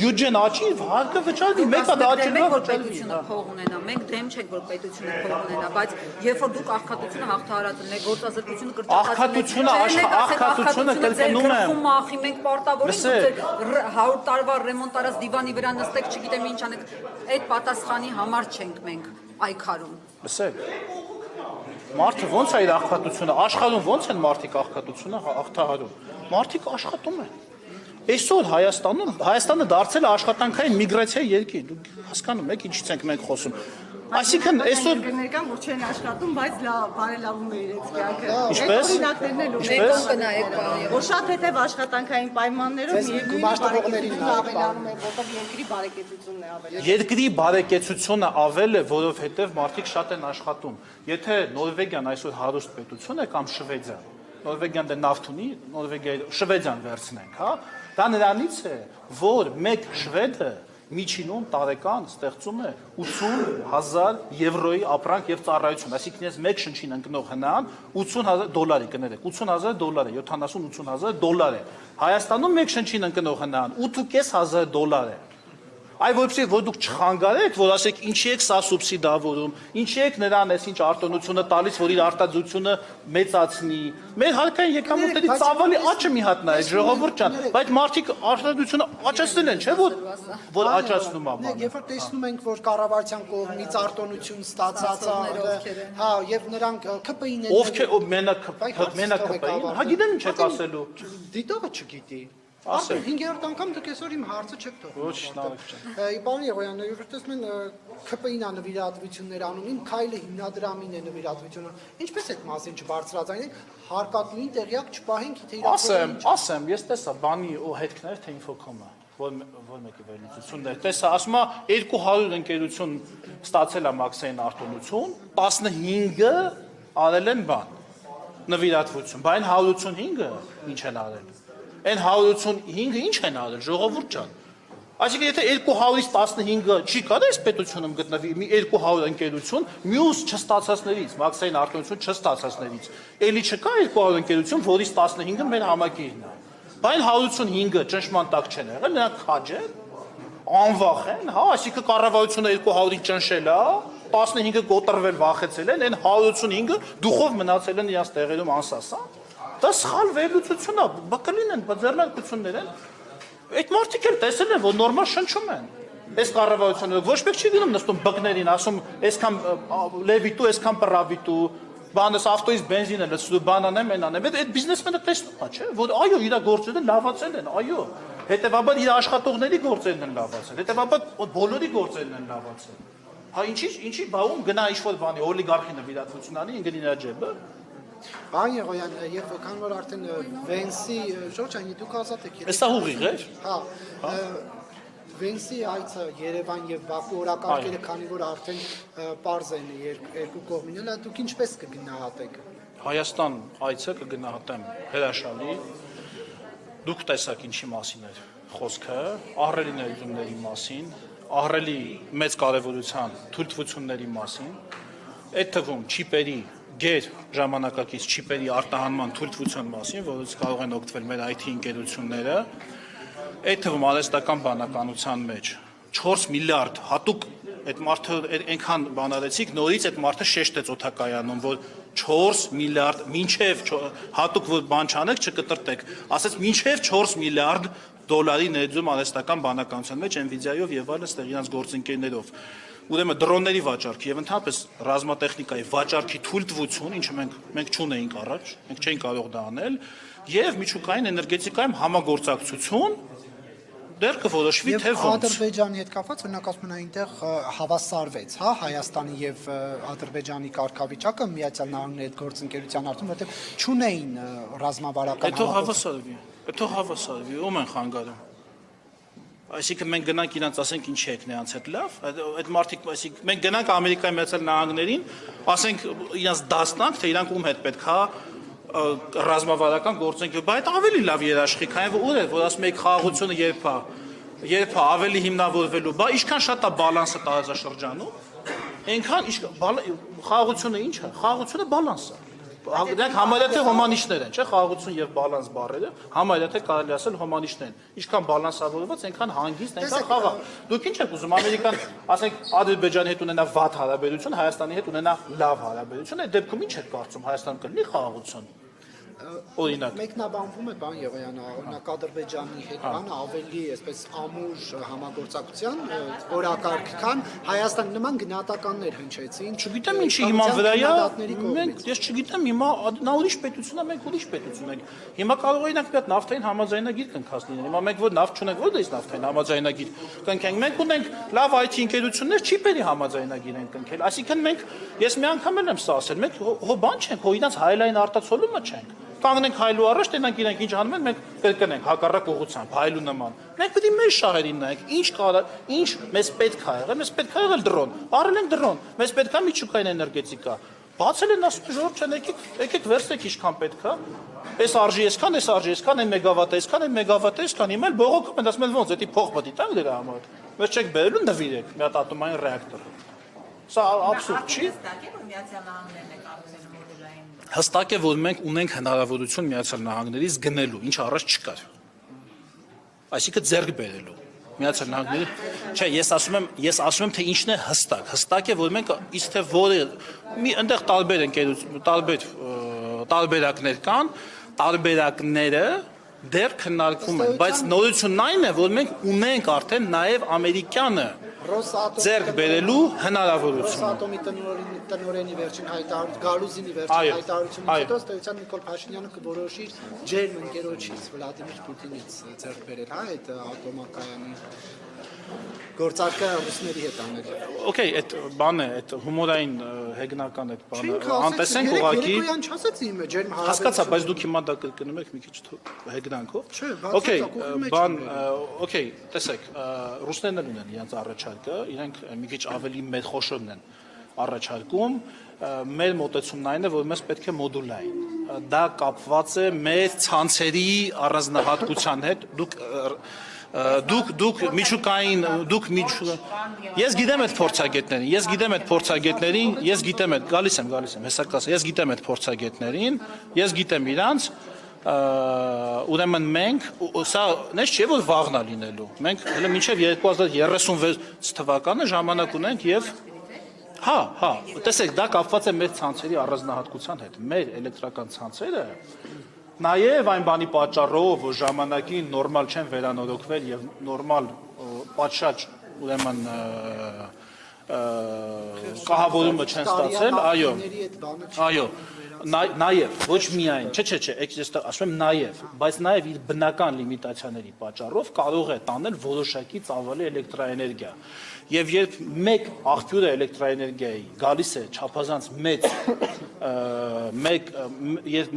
բյուջեն աճի, հարկը վճարի, մեկը դա աճելա պետությունը փող ունենա, մենք դեմ չենք որ պետությունը փող ունենա, բայց երբ որ դուք աղքատությունը հաղթահարածն եք, գործազրկությունը աղքատությունը կրկնում եմ։ Մախի մենք պարտավորենք 100 տարվա ռեմոնտ արած դիվանի վրա նստեք, չգիտեմ ինչ անեք, այդ պատասխանի համար չենք մենք այքարում։ Լսեք։ Մարդը ոնց է իր աղքատությունը, աշխարհում ոնց են մարդիկ աղքատությունը հաղթահարում։ Մարդիկ աշխատում են։ Այսօր Հայաստանը դարձել է աշխատանքային միգրացիայի երկիր։ Դուք հասկանում եք ինչից ենք մենք խոսում։ Այսինքն այսօր կան, որ չեն աշխատում, բայց բարելավում է իրենց կյանքը։ Ինչպես։ Օրինակներն էլ ունեն։ Որ շատ հետև աշխատանքային պայմաններում ավելանում է, որտեղ երկրի բարեկեցությունն է ավել։ երկրի բարեկեցությունը ավել է, որովհետև մարդիկ շատ են աշխատում։ Եթե Նորվեգիան այսօր հարուստ պետություն է կամ Շվեդիան, Նորվեգիան դե նավթ ունի, Շվեդիան վերցնենք, հա, դա նրանից է, որ մեկ շվեդը միջինում տարեկան ստեղծում է 80,000 եվրոյի ապրանք եւ ծառայություն, այսինքն ես մեկ շնչին ընկնող հնան $80,000 կներեք, $80,000 է, 70-80,000 է։ Հայաստանում մեկ շնչին ընկնող հնան $8,500 է։ Այ որպեսզի որ դուք չխանգարեք, որ ասեք ինչի եք սա սուբսիդավորում, ինչի եք նրան այս ինչ արտոնությունը տալիս, որ իր արտադրությունը մեծացնի։ Մեր հարկային եկամուտների ծավալի աճը մի հատ նայեք, ժողովուրդ ջան, բայց մարդիկ արտադրությունը աճացնել են, չէ՞ որ աճացնում է բանը։ Երբ որ տեսնում ենք, որ կառավարության կողմից արտոնություն ստացած է, հա, եւ նրանք ԿՊԻ-ն են։ Ովքեր մենակ ԿՊԻ-ն, հա գիտեմ ինչ եք ասելու։ Դիտողը չգիտի։ Ասել 5-րդ անգամ դուք այսօր իմ հարցը չեք թողնում։ Ոչ, շնորհակ չեմ։ Պարոն Եղոյան, երբ տեսնում են ԿՊԻ-ն է նվիրատվություններ անում, իմ քայլը հիմնադրամին է նվիրատվությունը։ Ինչպես այդ մասին չբարձրացնենք, հարկատուին տեղյակ չպահենք, թե Ասեմ, ես տեսա բանի ու հետքներ, թե Infocom-ը, որ մեկի վերլուծություններ, տեսա, ասում է 200 ընկերություն ստացել է մաքսային արտոնություն, 15-ը արել են բան, նվիրատվություն, բայց 185-ը ինչ են արել։ Այն 185-ը ինչ են արել, ժողովուրդ ջան։ Այսինքն եթե 200-ից 15-ը չի կարող այս պետությունում գտնվի մի 200 ընկերություն, մյուս չստացածներից, մաքսային արտոնություն չստացածներից, էլի չկա 200 ընկերություն, որից 15-ը մեր համակիրն է։ Բայց 155-ը ճնշման տակ չեն եղել, նրանք քաջ են, անվախ են, հա, այսինքն կառավարությունը 200-ին ճնշել է, 15-ը կոտրվել վախեցել են, այն 155-ը դուխով մնացել են իրաց տեղերում անսասան։ Դա սխալ վերլուծություն է, բակալին են, բացերնակություններ են։ Այդ մարդիկ էլ տեսել են, որ նորմալ շնչում են։ Այս կառավարությունը ոչ մեկ չի գնում նստում բկներին, ասում, այսքան լևիտու, այսքան պրավիտու, բանս ավտոյից բենզին է լցրու, բանան եմ, այնան եմ։ Այդ բիզնեսմենը տեսնում է, չէ՞, որ այո, իր գործերը լավացել են, այո։ Հետևաբար իր աշխատողների գործերն են լավացել, հետևաբար բոլորի գործերն են լավացել։ Հա ինչի բաում գնա ինչ-որ բանի օլիգարխի նվիրատվություն անի, ինգնի նրա ջեբը։ Պարոն Եղոյան, երբ քան որ արդեն Վենսի Ժորժանի դուք ազատ եք։ Էսա ուղիղ էր։ Հա։ Վենսի այցը Երևան եւ Բաքու օրակարգերը, քանի որ արդեն պարզ են երկու կողմին, հələ դուք ինչպես կգնահատեք։ Հայաստան այցը կգնահատեմ հրաշալի։ Դուք տեսաք ինչի մասին էր խոսքը, ահռելի ներդրումների մասին, ահռելի մեծ կարևորության թույլտվությունների մասին, այդ թվում չիպերի գեր ժամանակակից չիպերի արտահանման թույլտվության մասին, որից կարող են օգտվել մեր IT ընկերությունները, այդ թվում արհեստական բանականության մեջ 4 միլիարդ հատուկ այդ մարդը այնքան բանարեցիք, նորից այդ մարդը շեշտեց օդակայանում, որ 4 միլիարդ մինչև հատուկ որ բան չանեք, չկտրտեք, ասեց մինչև 4 միլիարդ դոլարի ներդրում արհեստական բանականության մեջ Nvidia-ով եւ այլն ստեղ իրանց գործընկերներով։ Ուրեմն դրոնների վաճառք եւ ընդհանրապես ռազմատեխնիկայի վաճառքի թույլտվություն, ինչը մենք չունեինք առաջ, մենք չէինք կարող դա անել, եւ միջուկային էներգետիկայում համագործակցություն դեռ կորոշվի թե ոնց։ Ադրբեջանի հետ կապված օրինակ ասում են այնտեղ հավասարվեց, հա, Հայաստանի եւ Ադրբեջանի կարգավիճակը Միացյալ Նահանգների հետ գործընկերության արդյունքում, որտեղ չունեին ռազմավարական Հետո հավասարվի, ում են խանգարում։ Այսինքն մենք գնանք իրանց ասենք ինչի եք նրանց հետ լավ, այդ մարդիկ, այսինքն մենք գնանք Ամերիկայի Միացյալ Նահանգներին, ասենք իրանց դասնանք, թե իրանք ում հետ պետք է ռազմավարական գործընկեր, բայց այդ ավելի լավ երաշխիք, այն որ ուր է, որ ասում եք խաղաղությունը երբ է ավելի հիմնավորվելու, բա ինչքան շատ է բալանսը տարածաշրջանում, այնքան խաղաղությունը ինչ է, խաղաղությունը բալանս է։ Դրանք համարյա թե հոմանիշներ են, չէ՞, խաղաղություն եւ բալանս բառերը, համարյա թե կարելի ասել հոմանիշներ են։ Ինչքան բալանսավորված, այնքան հանգիստ, այնքան խաղաղ։ Դուք ինչ եք ուզում, Ամերիկան, ասենք, Ադրբեջանի հետ ունենա վատ հարաբերություն, Հայաստանի հետ ունենա լավ հարաբերություն, այդ դեպքում ինչ եք կարծում, Հայաստանը կլինի խաղաղություն։ Օրինակ մեկնաբանվում է բան Եղոյանը, օրինակ Ադրբեջանի հետ բանը ավելի այսպես ամուր համագործակցության օրակարգ քան Հայաստանի նման գնահատականներ հնչեցին։ Չգիտեմ ինչի հիման վրայա, մենք ես չգիտեմ հիմա նա ուրիշ պետություն է, մենք ուրիշ պետություն ենք։ Հիմա կարող օրինակ մի հատ նավթային համաձայնագիր կնքած լինել։ Հիմա մենք որ նավթ չունենք, որտե՞ղ նավթային համաձայնագիր կնքենք։ Մենք ունենք լավ IT ընկերություններ, չիպերի համաձայնագիր են կնքել։ Այսինքն մենք ես մի անգամ եմ սա ասել, մենք հո բան չենք, հո իրանց հայլային արտացոլումը չենք։ Կանգնենք հայլու առաջ, տենանք իրենք ինչ անում են, մենք կրկնենք հակառակ ուղղությամբ, հայլու նման։ Մենք պետք է մեր շահերին նայենք, ինչ մեզ պետք է եղել, մեզ պետք է եղել դրոն, առել ենք դրոն, մեզ պետք է միջուկային էներգետիկա։ Բացել են ասում ժողովուրդ չեն, եկեք վերցրեք ինչքան պետք է։ Այս արժի այսքան, այս արժի այսքան, այն մեգավատ այսքան, այն մեգավատ այսքան, հիմա էլ բողոքում են, ասում են ոնց, դա փող պետք է տանք դրա համար։ Մեզ չեք բերելու նվիրեք մի հատ ատոմային ռեակտոր։ Սա աբսուրդ չի։ Հստակ է, որ մենք ունենք հնարավորություն Միացյալ Նահանգներից գնելու, ինչ առաջ չկար։ Այսինքն ձեռք բերելու։ Միացյալ Նահանգների, չէ, ես ասում եմ, թե ինչն է հստակ։ Հստակ է, որ մենք իսկ թե որը այնտեղ տարբեր ընկերություն, տարբերակներ կան, տարբերակները դեռ քննարկվում են, բայց նորությունն այն է, որ մենք ունենք արդեն նաև ամերիկյանը ձեռք բերելու հնարավորություն։ Ռոսատոմի տնօրենի վերջին հայտարարություն, Գալուզինի վերջին հայտարարությունից հետո ըստ էության Նիկոլ Փաշինյանը կորոշի ջերմ ընկերոջից Վլադիմիր Պուտինից ձեռք բերել, հա, այդ ատոմակայանի գործարկը ռուսների հետ անել։ Okay, այդ բանը, այդ հումորային հեգնական այդ բանը, անտեսենք ուղղակի։ Երեկոյան չասեցի իմ ջերմ հարաբերություն։ Հասկացա, բայց դուք հիմա դա կրկնում եք մի քիչ հեգնանքով։ Չէ, Okay, բան, okay, տեսեք, ռուսներն էլ ունեն իրենց առաջարկը, իրենք մի քիչ ավելի մեծ խոշորն են առաջարկում, մեր մոտեցումն այն է, որ մեզ պետք է մոդուլային։ Դա կապված է մեր ցանցերի առանձնահատկության հետ, դուք միջուկային, ես գիտեմ այդ փորձագետներին, գալիս եմ, հեսա կասա, ես գիտեմ այդ փորձագետներին, ես գիտեմ իրանց, ուրեմն մենք, սա նես չէ, որ վաղն է լինելու, մենք հələ մինչև 2036 թվականը ժամանակ ունենք և հա, տեսեք, դա կապված է մեր ցանցերի առանձնահատկության հետ, մեր էլեկտրական ցանցերը նաև այն բանի պատճառով, որ ժամանակին նորմալ չեն վերանորոգվել և նորմալ պատշաճ ուրեմն կահավորումը չեն ստացել, այո, նաև, ոչ միայն, չէ, ասում եմ նաև, բայց նաև իր բնական լիմիտացիաների պատճառով կարող է տանել որոշակի ծավալի էլեկտրաէներգիա։ Եվ երբ մեկ աղբյուրը էլեկտրաէներգիայի գալիս է չափազանց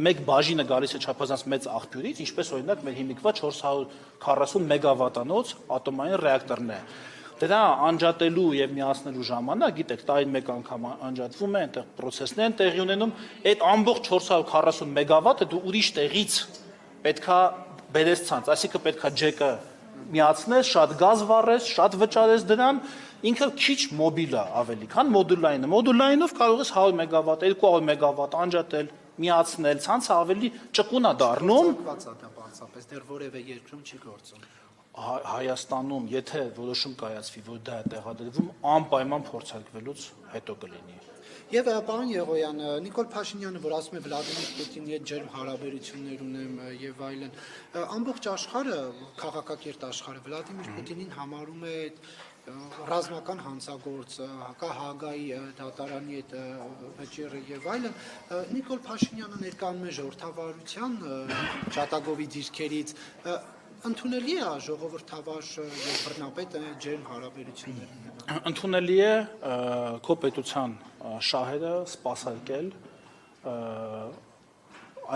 մեկ բաժինը գալիս է չափազանց մեծ աղբյուրից, ինչպես օրինակ մեր հիմիկված 440 մեգավատանոց ատոմային ռեակտորն է։ Դրա անջատելու եւ միացնելու ժամանակ, գիտեք, տարին մեկ անգամ անջատվում է, այնտեղ process-ներ են տեղի ունենում, այդ ամբողջ 440 մեգավատը դու ուրիշ տեղից պետքա բերես ցանց, այսինքն պետքա ջեկը միացնես, շատ գազ վառես, շատ վճարես դրան, ինքը քիչ մոբիլ է ավելի, քան մոդուլայինը։ Մոդուլայինով կարող ես 100 մեգավատ, 200 մեգավատ անջատել, միացնել, ցանցը ավելի ճկուն է դառնում։ Պարզապես դեռ որևէ երկրում չի գործում։ Հայաստանում, եթե որոշում կայացվի, որ դա է տեղադրվում, անպայման փորձարկվելուց հետո կլինի։ Եվ պարոն Եղոյան, Նիկոլ Փաշինյանը, որ ասում է Վլադիմիր Պուտինի հետ ջերմ հարաբերություններ ունեմ եւ այլն, ամբողջ աշխարհը, քաղաքակիրթ աշխարհը Վլադիմիր Պուտինին համարում է ռազմական հանցագործ, կա Հագայի դատարանի այդ վճիռը եւ այլն, Նիկոլ Փաշինյանը ներկայանում է ժողովրդավարության ճատագովի դիրքերից, ընդունելի է ժողովրդավար եւ բռնապետ ջերմ հարաբերություններ ունենալ։ Ընդունելի է քո պետության շահերը սպասարկել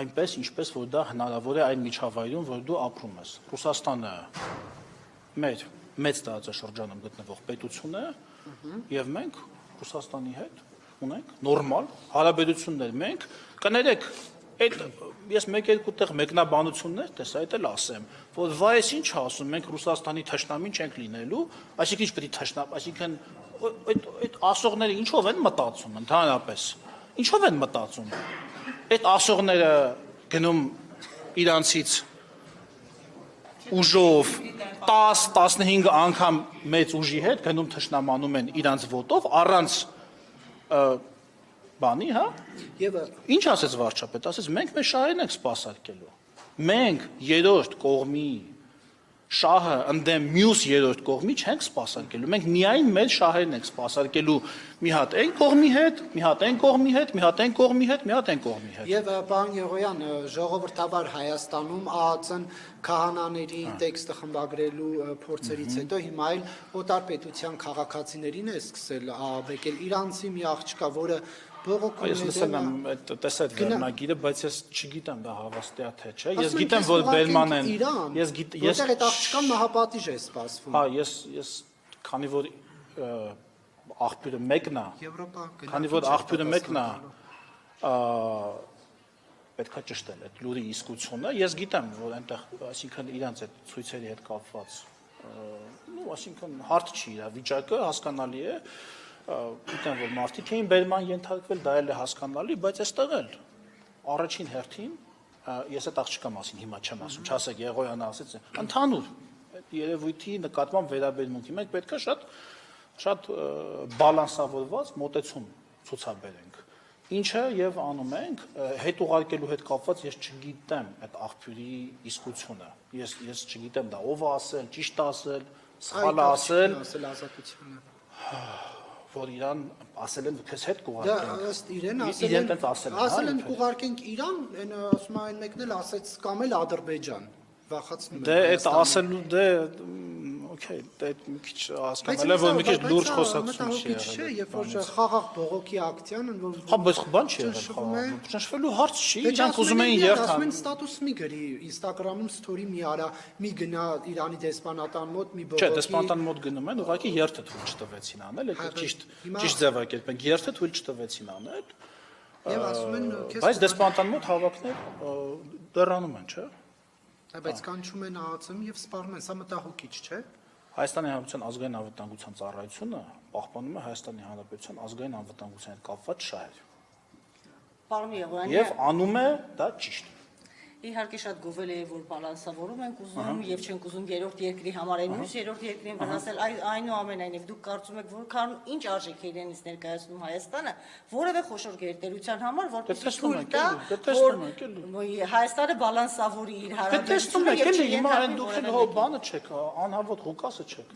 այնպես, ինչպես որ դա հնարավոր է այն միջավայրում, որ դու ապրում ես։ Ռուսաստանը մեր մեծ տարածաշրջանում գտնվող պետություն է եւ մենք Ռուսաստանի հետ ունենք նորմալ հարաբերություններ, մենք կներեք այդ ես մեկ-երկու տեղ մեկնաբանություններ տեսա, այդ էլ ասեմ, որ վայ, ինչ ասում, մենք Ռուսաստանի թշնամին չենք լինելու, այսինքն ինչ պետք է թշնամ, այսինքն այդ ասողները ինչով են մտածում ընդհանրապես, ինչով են մտածում, այդ ասողները գնում իրանցից ուժով 10-15 անգամ մեծ ուժի հետ գնում թշնամանում են իրանց ոտով առանց բանի, հա? Եվ Ինչ ասեց վարչապետ, ասեց մենք մեր շահերն ենք սպասարկելու։ Մենք երրորդ կողմի շահը ընդդեմ մյուս երրորդ կողմի չենք սպասարկելու։ Մենք միայն մեր շահերն ենք սպասարկելու մի հատ այն կողմի հետ, մի հատ այն կողմի հետ, մի հատ այն կողմի հետ, մի հատ այն կողմի հետ։ Եվ պարոն Եղոյան, ժողովրդավար Հայաստանում ԱԱԾ-ն քահանաների տեքստը խմբագրելու փորձերից հետո հիմա էլ օտար պետության քաղաքացիներին է սկսել աբեկել իրանցի մի աղջկա, որը Ես լսել եմ տեսա այդ վերնագիրը, բայց ես չգիտեմ դա հավաստիա թե չէ։ Ես գիտեմ, որ Բերման են։ Ես որտեղ այդ աղջկան մահապատիժ է սպասվում։ Հա, ես քանի որ աղբյուրը մեկն է, քանի որ աղբյուրը մեկն է, պետքա ճշտել այդ լուրի իսկությունը։ Ես գիտեմ, որ այնտեղ, այսինքն իրանց այդ ցույցերի հետ կապված, այսինքն հարթ չի իր վիճակը, հասկանալի է։ Գիտեմ, որ մարդիկ էին Բերման ենթարկվել, դա էլ է հասկանալի, բայց այստեղ էլ առաջին հերթին ես այդ աղջկա մասին հիմա չեմ ասում, չասեք Եղոյանը ասեց, ընդհանուր այդ երևույթի նկատմամբ վերաբերմունքի մենք պետք է շատ բալանսավորված մոտեցում ցուցաբերենք։ Ինչը եւ անում ենք, հետ ուղարկելու հետ կապված ես չգիտեմ այդ աղբյուրի իսկությունը։ Ես չգիտեմ դա ով է ասել, ճիշտ է ասել, սխալ է ասել, որ իրան ասել են քեզ հետ կուղարկենք։ Դա ըստ իրեն ասել են կուղարկենք Իրան, այն ասում այն մեկն էլ ասեց կամ էլ Ադրբեջան, վախացնում եմ։ Դե այդ ասելու օքեյ, դա մի քիչ հասկանալ է, որ մի քիչ լուրջ խոսակցություն չի եղել։ Երբ որ խաղաղ բողոքի ակցիան, որ հա, բայց բան չի եղել խաղաղ։ Ճնշվելու հարց չի, իրանք ուզում էին երթան։ Ասում են ստատուս մի գրի, Instagram-ում story մի արա, մի գնա Իրանի դեսպանատան մոտ, մի բողոքի։ Չէ, դեսպանատան մոտ գնում են, ուղղակի երթը թույլ չտվեցին անել, եկեք ճիշտ ձևակերպենք, երթը թույլ չտվեցին անել։ Եվ ասում են բայց դեսպանատան մոտ հավաքներ դեռանում են, չէ՞։ Բայց կանչում են ԱԱԾ-ում եւ սպառնում են, սա մտահոգիչ չէ։ Հայաստանի Հանրապետության ազգային անվտանգության ծառայությունը պահպանում է Հայաստանի Հանրապետության ազգային անվտանգության հետ կապված շահեր։ Պարոն Եղոյան, Եվ անում է դա ճիշտ։ Իհարկե շատ գովել է, որ բալանսավորում ենք ուզում եւ չենք ուզում երրորդ երկրի համար այն մյուս երրորդ երկրին վնասել, այնուամենայնիվ դուք կարծում եք, որքան ինչ արժեք է իրենից ներկայացնում Հայաստանը, որևէ խոշոր գերտերության համար, որպեսզի թույլ տա, որ Հայաստանը բալանսավորի իր հարաբերությունները։ Տեսնում եք, էլի հիմա այն դուք էլ հո բանը չեք, անհավատ Ղուկասը չեք։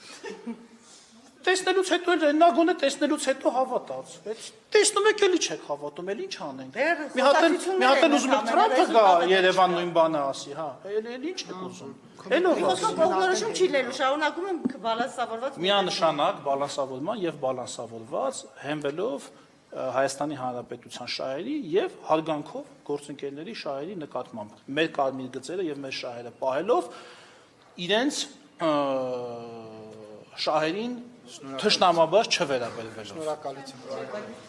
Տեսնելուց հետո էլ նա գոնե տեսնելուց հետո հավատաց։ Տեսնում եք էլի չեք հավատում, էլ ինչ անենք։ Մի հատ էլ ուզում եք Թրամփը գա Երևան նույն բանը ասի, հա։ Էլ ինչ եք ուզում։ Էլով ասում կողմնորոշում չի լինելու, շարունակում եմ բալանսավորված։ Միանշանակ բալանսավորման եւ բալանսավորված հենվելով Հայաստանի Հանրապետության շահերի եւ հարգանքով գործընկերների շահերի նկատմամբ։ Մեր կարմիր գծերը եւ մեր շահերը պահելով իրենց շահերին թշնամաբար չվերաբերվելով։ Շնորհակալություն։